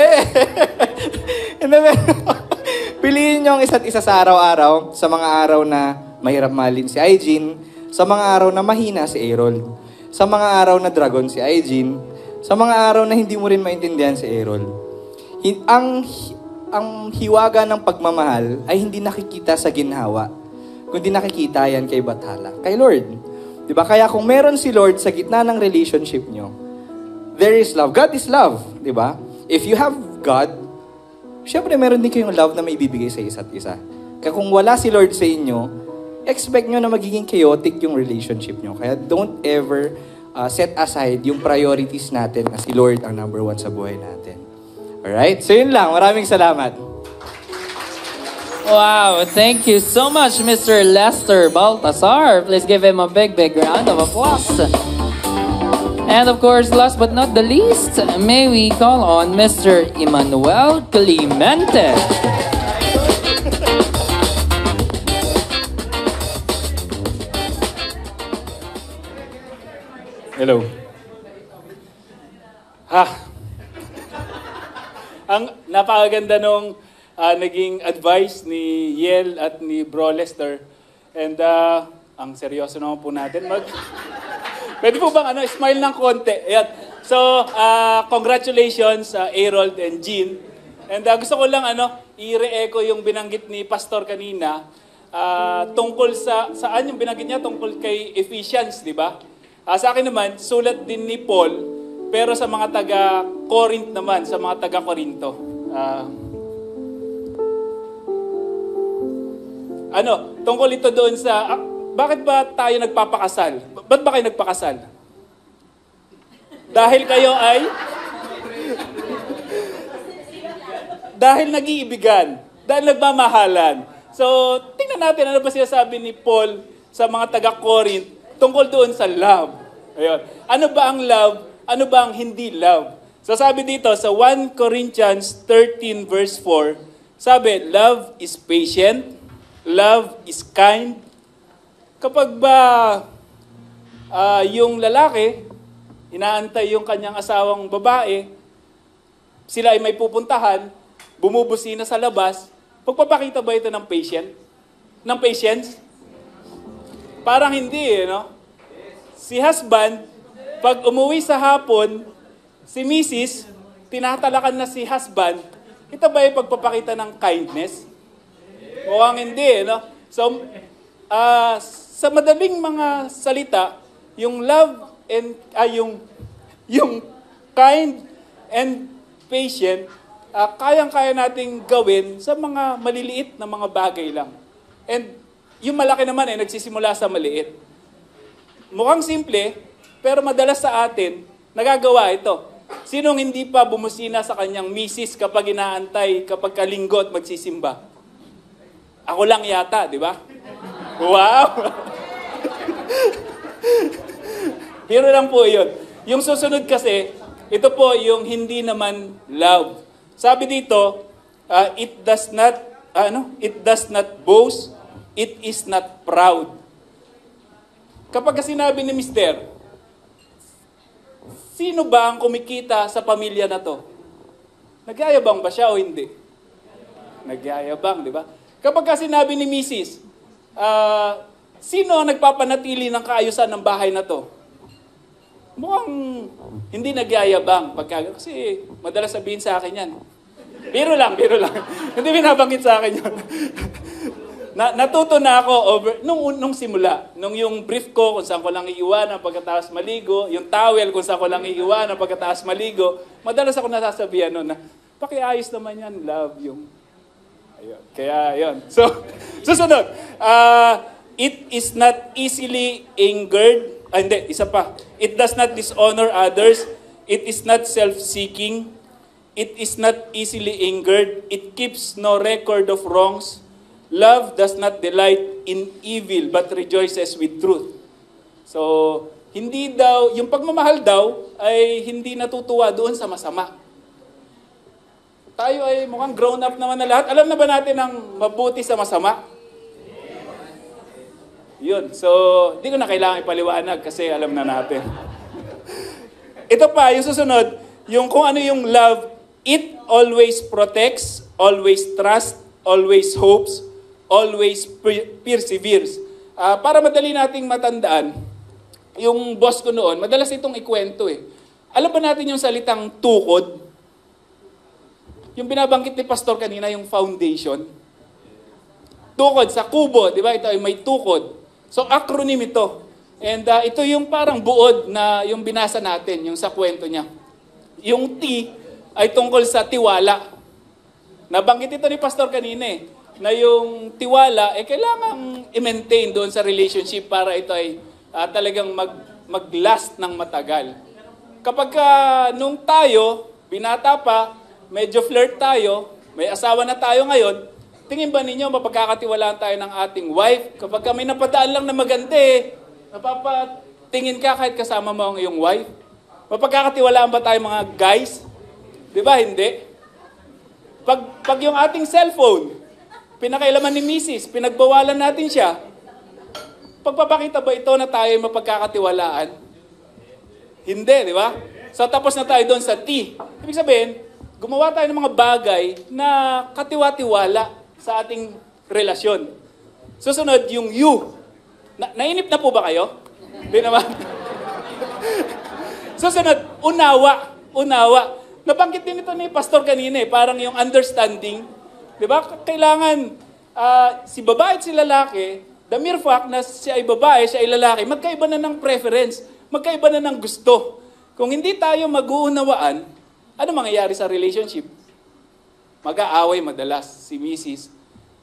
Piliin nyo ang isa't isa sa araw-araw, sa mga araw na mahirap mahalin si Aijin, sa mga araw na mahina si Errol, sa mga araw na dragon si Aijin, sa mga araw na hindi mo rin maintindihan si Errol. Ang hiwaga ng pagmamahal ay hindi nakikita sa ginhawa, kundi nakikita yan kay Bathala, kay Lord. Diba? Kaya kung meron si Lord sa gitna ng relationship nyo, there is love. God is love. Diba? If you have God, syempre meron din kayong love na may ibibigay sa isa't isa. Kaya kung wala si Lord sa inyo, expect nyo na magiging chaotic yung relationship nyo. Kaya don't ever set aside yung priorities natin na si Lord ang number one sa buhay natin. Alright? So yun lang. Maraming salamat. Wow, thank you so much, Mr. Lester Baltasar. Please give him a big, big round of applause. And of course, last but not the least, may we call on Mr. Emmanuel Clemente. Hello. Ang napakaganda nung naging advice ni Yel at ni Bro Lester. And ang seryoso naman po natin. Pwede po bang smile ng konti? Ayan. So, congratulations, Harold and Jean. And gusto ko lang i-re-echo yung binanggit ni Pastor kanina tungkol saan yung binanggit niya? Tungkol kay Ephesians, di ba? Sa akin naman, sulat din ni Paul, pero sa mga taga-Corinth naman, sa mga taga-Corinto. Tungkol ito doon sa, bakit ba tayo nagpapakasal? Ba't ba kayo nagpakasal? Dahil kayo ay, dahil nag-iibigan, dahil nagmamahalan. So, tingnan natin ano ba sinasabi ni Paul sa mga taga-Corinth tungkol doon sa love. Ayun. Ano ba ang love? Ano ba ang hindi love? So sabi dito sa 1 Corinthians 13 verse 4, sabi, love is patient, love is kind. Kapag ba yung lalaki, inaantay yung kanyang asawang babae, sila ay may pupuntahan, bumubusina sa labas, pagpapakita ba ito ng ng patience? Parang hindi, no? Si husband, pag umuwi sa hapon, si Mrs., tinatalakan na si husband, ito ba yung pagpapakita ng kindness? Mukhang hindi, no? So, sa madaling mga salita, yung love and, yung kind and patient, kayang-kaya nating gawin sa mga maliliit na mga bagay lang. And yung malaki naman nagsisimula sa maliit. Mukhang simple, pero madalas sa atin, nagagawa ito. Sinong hindi pa bumusina sa kanyang misis kapag inaantay, kapag kalinggo at magsisimba? Ako lang yata, di ba? Wow! Pero lang po yun. Yung susunod kasi, ito po yung hindi naman love. Sabi dito, it does not boast, it is not proud. Kapag sinabi ni Mister, sino ba ang kumikita sa pamilya na to? Nagyayabang ba siya o hindi? Nagyayabang, di ba? Kapag sinabi ni Mrs., sino ang nagpapanatili ng kaayusan ng bahay na to? Mukhang hindi nagyayabang. Kasi madalas sabihin sa akin yan. Biro lang. Hindi binabanggit sa akin yun. Natuto na ako nung simula. Nung yung brief ko kung saan ko lang iiwanan pagkatapos maligo, yung towel kung saan ko lang iiwanan pagkatapos maligo, madalas ako nasasabihan na, pakiayos naman yan, love yung... Ayun. Kaya, yun. So, susunod. It is not easily angered. Hindi, isa pa. It does not dishonor others. It is not self-seeking. It is not easily angered. It keeps no record of wrongs. Love does not delight in evil, but rejoices with truth. So, hindi daw, yung pagmamahal daw, ay hindi natutuwa doon sa masama. Tayo ay mukhang grown up naman na lahat. Alam na ba natin ang mabuti sa masama? Yun. So, di ko na kailangan ipaliwanag kasi alam na natin. Ito pa, yung susunod, yung kung ano yung love, it always protects, always trusts, always hopes, always perseveres. Para madali nating matandaan, yung boss ko noon, madalas itong ikwento eh. Alam ba natin yung salitang tukod? Yung binabanggit ni Pastor kanina, yung foundation. Tukod, sa kubo, di ba? Ito ay may tukod. So, acronym ito. And ito yung parang buod na yung binasa natin, yung sa kwento niya. Yung T ay tungkol sa tiwala. Nabanggit ito ni Pastor kanina eh, na yung tiwala, kailangang i-maintain doon sa relationship para ito ay talagang mag-last ng matagal. Kapag nung tayo, binata pa, medyo flirt tayo, may asawa na tayo ngayon, tingin ba ninyo mapagkakatiwalaan tayo ng ating wife? Kapag may napadaan lang na maganda napapatingin ka kahit kasama mo ang iyong wife? Mapagkakatiwalaan ba tayo mga guys? Di ba? Hindi. Pag yung ating cellphone, pinakailaman ni Mrs., pinagbawalan natin siya, pagpapakita ba ito na tayo mapagkakatiwalaan? Hindi, di ba? So tapos na tayo doon sa T. Ibig sabihin, gumawa tayo ng mga bagay na katiwa-tiwala sa ating relasyon. Susunod, yung U. Nainip na po ba kayo? Hindi naman. Susunod, unawa. Unawa. Nabanggit din ito ni Pastor kanina parang yung understanding. Diba? Kailangan si babae at si lalaki, the mere fact na siya ay babae, siya ay lalaki, magkaiba na ng preference, magkaiba na ng gusto. Kung hindi tayo mag-uunawaan, ano mangyayari sa relationship? Mag-aaway madalas si Mrs.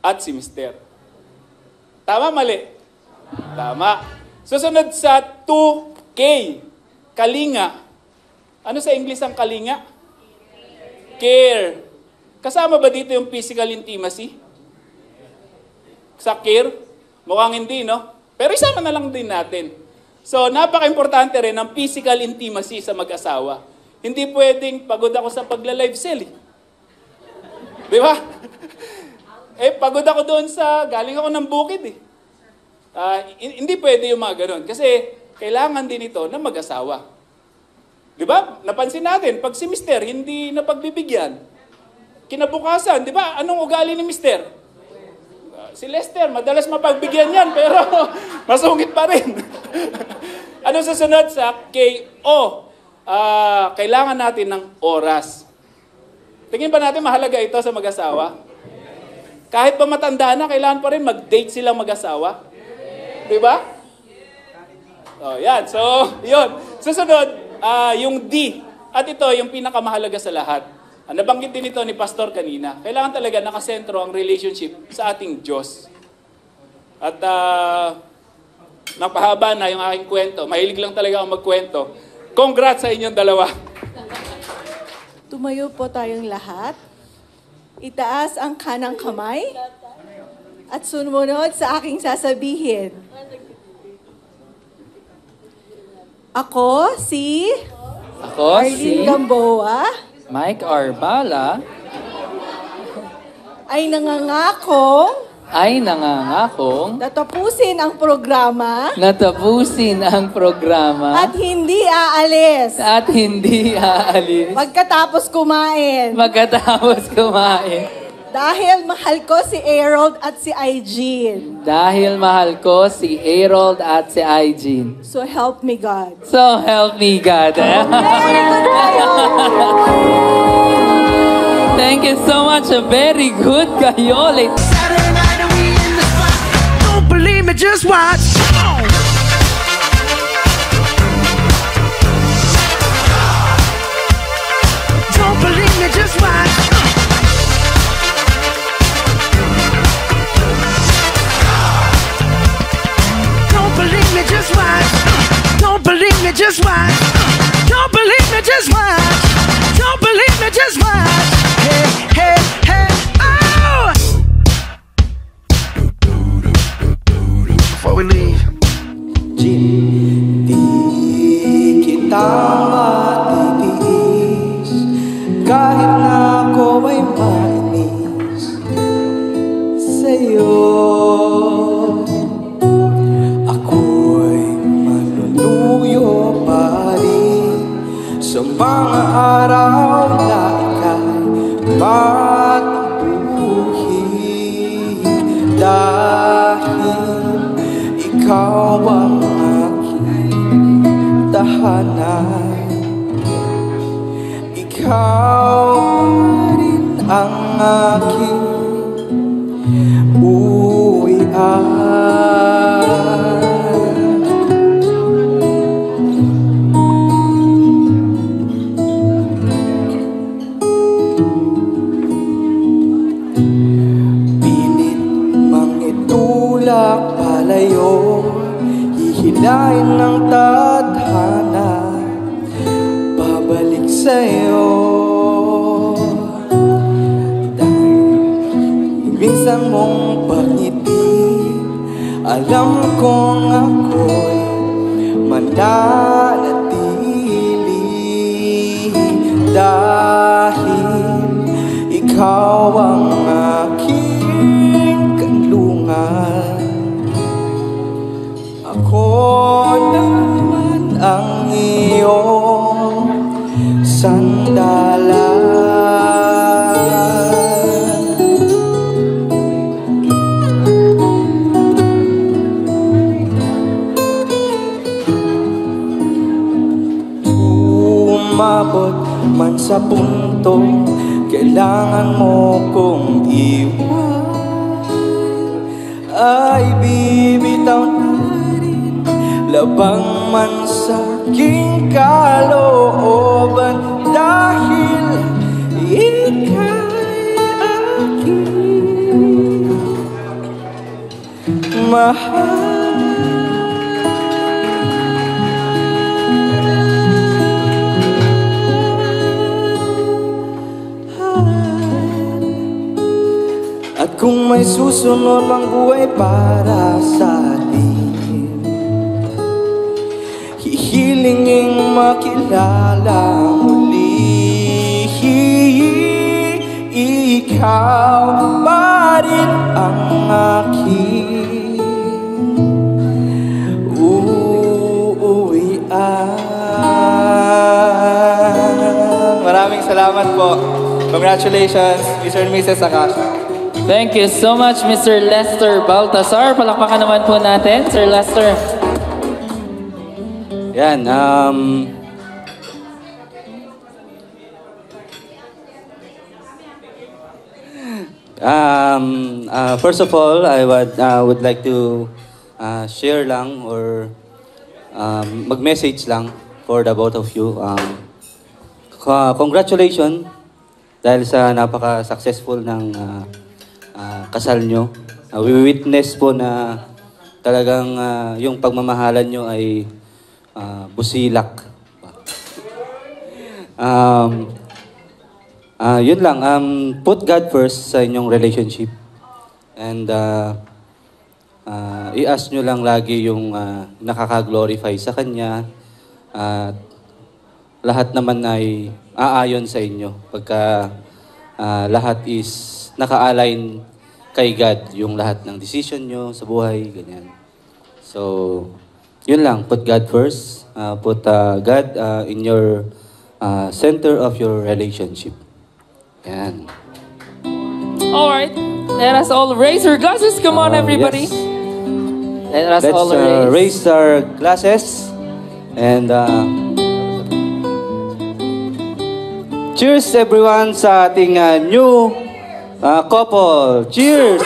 at si Mr. Tama, mali? Tama. Susunod sa 2K, kalinga. Ano sa English ang kalinga? Care. Kasama ba dito yung physical intimacy? Sa care? Mukhang hindi, no? Pero isama na lang din natin. So, napaka-importante rin ang physical intimacy sa mag-asawa. Hindi pwedeng pagod ako sa pagla-live sell. Di ba? Pagod ako doon galing ako ng bukid hindi pwede yung mga ganun. Kasi, kailangan din ito na mag-asawa. Di ba? Napansin natin, pag si Mister hindi napagbibigyan, kinabukasan, di ba? Anong ugali ni Mister? Si Lester, madalas mapagbigyan yan, pero masungit pa rin. Ano susunod sa KO? Kailangan natin ng oras. Tingin ba natin mahalaga ito sa mag-asawa? Kahit pa matanda na, kailangan pa rin mag-date silang mag-asawa. Di ba? Yan. So, yun. Susunod, yung D. At ito, yung pinakamahalaga sa lahat. Nabanggit din ito ni Pastor kanina. Kailangan talaga nakasentro ang relationship sa ating Diyos. At napahaba na yung aking kwento. Mahilig lang talaga ako magkwento. Congrats sa inyong dalawa. Tumayo po tayong lahat. Itaas ang kanang kamay. At sumunod sa aking sasabihin. Ako si Arlene Gamboa. Mike Arbala. Ay nangangakong natapusin ang programa at hindi aalis pagkatapos kumain dahil mahal ko si Harold at si Eugene. So help me God. Thank you so much. Very good kayo. me, just watch. Don't believe me, just watch. Don't believe me, just watch. Don't believe me, just watch. Don't believe me, just watch. Don't believe me, just watch. Hey, hey, hey, oh! Before we leave, di kita matitiis kahit na ako ay mainis sa'yo. Ako'y maluluyo pa rin sa mga araw na ika'y matutuhin dahil ikaw ang aking tahanan. Ikaw rin ang aking uwian. Pilit mang itulak palayo, hihilahin ng tadhana, babalik sa'yo. Dahil minsan mong pagngiti, alam kong ako'y mananatili dahil ikaw ang aking kanlungan. Ako naman ang iyong sandalan. Umabot man sa puntong kailangan mo kong iwan, ay bibitaw na rin, labang man sa aking kalooban dahil ika'y aking mahal. At kung may susunod mang buhay para sa atin, hihilingin makilala muli. Ikaw pa rin ang aking uuwian. Maraming salamat po. Congratulations, Mr. and Mrs. Akasha. Thank you so much, Mr. Lester Baltasar. Palakpakan naman po natin, Sir Lester. Yan, first of all, I would like to share lang or mag-message lang for the both of you. Congratulations dahil sa napaka-successful ng kasal nyo. We witness po na talagang yung pagmamahalan nyo ay busilak. Yun lang, put God first sa inyong relationship. And i-ask nyo lang lagi yung nakaka-glorify sa Kanya. Lahat naman ay aayon sa inyo pagka lahat is naka-align kay God, yung lahat ng decision nyo sa buhay, ganyan. So, yun lang, put God first. Put God in your center of your relationship. Yan. Alright, let us all raise our glasses. Come on, everybody. Yes. Let us Let's all raise our glasses. And cheers everyone sa ating new couple. Cheers!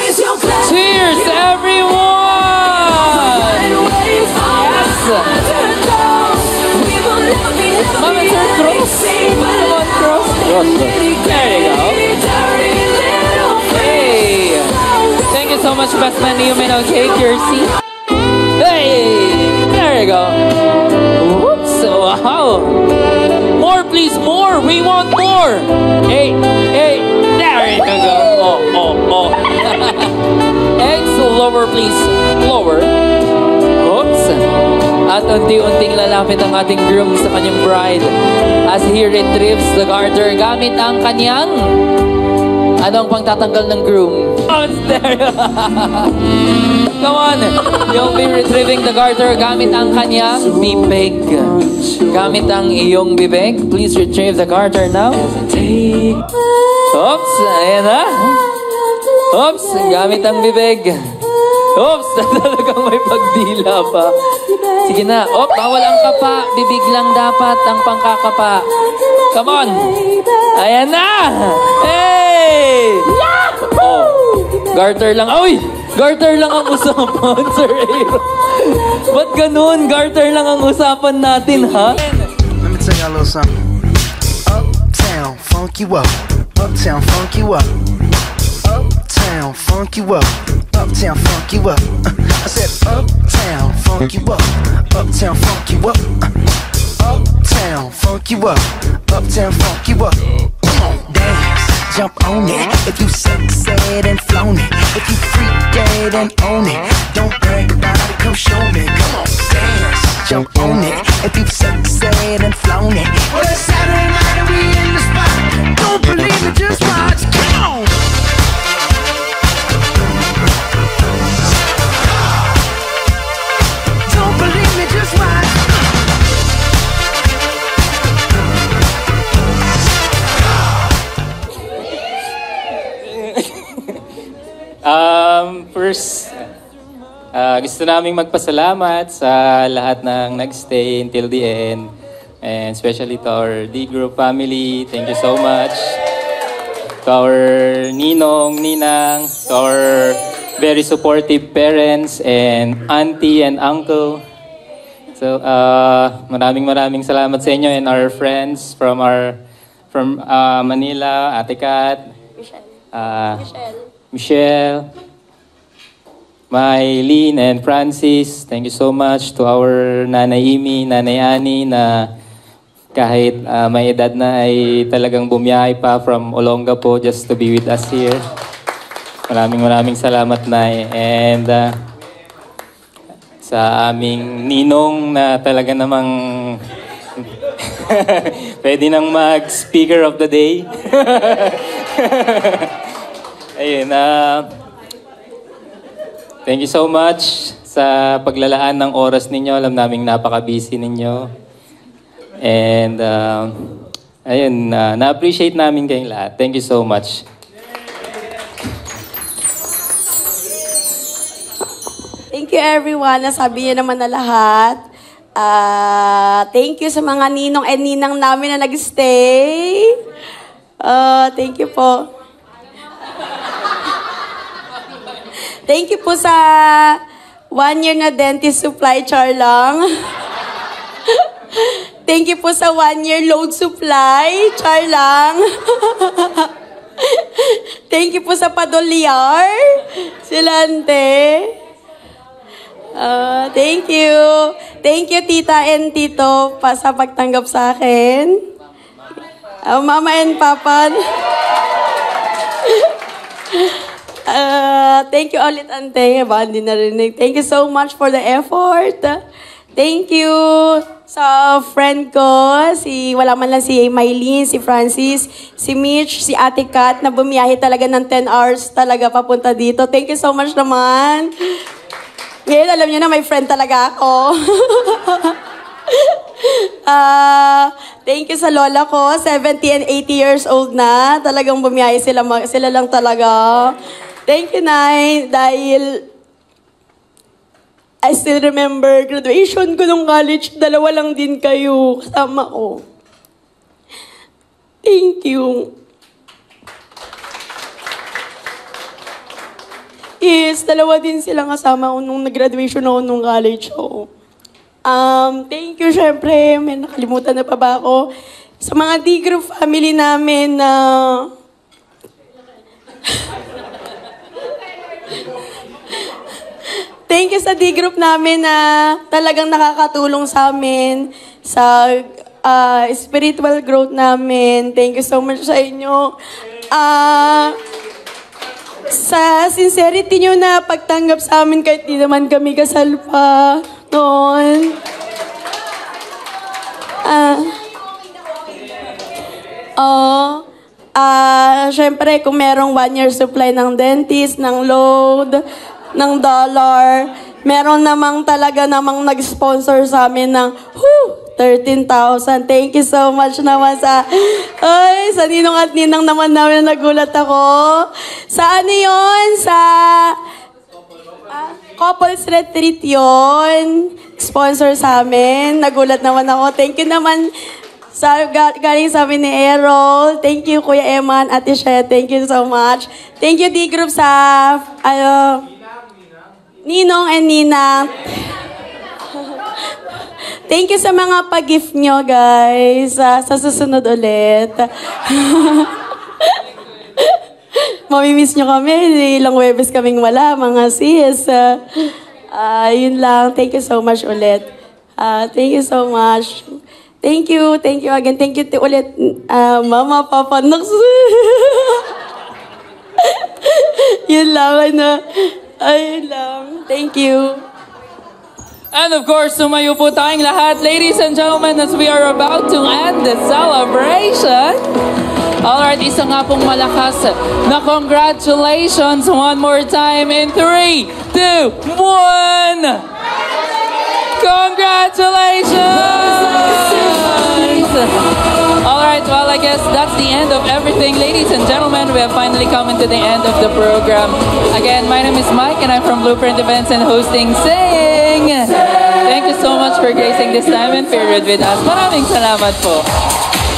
Cheers, everyone! There you go. Hey! Thank you so much, best man. You may now take your seat. Hey! There you go. Whoops! Wow! More, please, more! We want more! Hey! Hey! There you go. Oh. Eggs, lower, please. Lower. Oops! At unti-unting lalapit ang ating groom sa kanyang bride as he retrieves the garter gamit ang kanyang anong pangtatanggal ng groom? Oh, there. Come on! You'll be retrieving the garter gamit ang kanyang bibig. Gamit ang iyong bibig. Please retrieve the garter now. Oops! Ayan na. Oops! Gamit ang bibig. Oops! Talagang may pagdila pa. Sige na. Oop! Bawal ang kapa. Bibig lang dapat ang pangkakapa. Come on! Ayan na! Hey! Oh! Garter lang. Uy! Garter lang ang usapan, Sir Aero. Ba't ganun? Garter lang ang usapan natin, ha? Let me tell y'all a little something. Uptown, funk you up. Uptown, funk you up. Uptown, funk you up. Uptown, funk you up. I said uptown, funk you up. Uptown, funk you up. Uptown, funk you up. Uptown, funk you up. Come on, dance, jump on it. If you succeed and flown it. If you freak dead and own it. Don't brag about it, come show me. Come on, dance, jump on it. If you succeed and flown it. Well, it's Saturday night and we in the spot. Don't believe me, just watch. Come on. Don't believe me, just watch. First, gusto naming magpasalamat sa lahat ng nagstay until the end. And especially to our D-Group family. Thank you so much. To our ninong, ninang, to our very supportive parents and auntie and uncle. So, maraming salamat sa inyo and our friends from Manila, Ate Kat, Michelle, Mylene, and Francis. Thank you so much to our Nanay Imi, Nanay Ani na kahit may edad na ay talagang bumiyahe pa from Olongapo just to be with us here. Maraming salamat, Nay. And sa aming ninong na talaga namang pwede nang mag-speaker of the day. Ayun, thank you so much sa paglalaan ng oras ninyo. Alam naming napaka-busy ninyo. And, ayun, na-appreciate namin kayong lahat. Thank you so much. Thank you everyone. Nasabi niyo naman na lahat. Thank you sa mga ninong and ninang namin na nag-stay. Thank you po. Thank you po sa 1 year na dentist supply, char lang. Thank you po sa 1 year load supply, char lang. Thank you po sa padolyar, silante. Thank you. Thank you, tita and tito, sa pagtanggap sa akin. Mama and papa. Thank you ulit, ante. Hindi narinig. Thank you so much for the effort. Thank you sa friend ko, wala man lang si Mylene, si Francis, si Mitch, si Ate Kat, na bumiyahe talaga ng 10 hours talaga papunta dito. Thank you so much naman. Ngayon, alam niyo na, may friend talaga ako. Thank you sa lola ko, 70 and 80 years old na. Talagang bumiyahe sila lang talaga. Thank you, Nay, dahil I still remember graduation ko nung college, 2 lang din kayo kasama ko. Thank you. Yes, 2 din silang kasama ko nung nag-graduation ako nung college ako. Thank you, syempre. May nakalimutan na pa ba ako? sa mga D-Group family namin na thank you sa D-Group namin na talagang nakakatulong sa amin sa spiritual growth namin. Thank you so much sa inyo. Sa sincerity nyo na pagtanggap sa amin kahit di naman kami kasal pa noon. Siyempre, kung merong 1-year supply ng dentist, ng load, ng dollar, meron namang talaga namang nag-sponsor sa amin ng 13,000. Thank you so much naman sa ninong at ninang naman namin nagulat ako. Sa ano yun? Sa couples retreat yun. Sponsor sa amin. Nagulat naman ako. Thank you naman galing sa amin ni Errol. Thank you, Kuya Eman, Ate She. Thank you so much. Thank you, D-Group sa Ninong and Ninang. Thank you sa mga pag-gift nyo, guys. Sa susunod ulit. Mamimiss nyo kami. Ilang Webes kaming wala, mga sis. Yun lang. Thank you so much ulit. Thank you so much. Thank you again. Thank you ulit, Mama, Papa, Nox. Yun lang, ayun lang. Thank you. And of course, sumayo po tayong lahat, ladies and gentlemen, as we are about to end the celebration. Alright, isa nga pong malakas na congratulations one more time in 3, 2, 1! Congratulations! Alright, well, I guess that's the end of everything. Ladies and gentlemen, we have finally come into the end of the program. Again, my name is Mike and I'm from Blueprint Events and hosting Sing! Thank you so much for gracing this time and period with us. Maraming salamat po.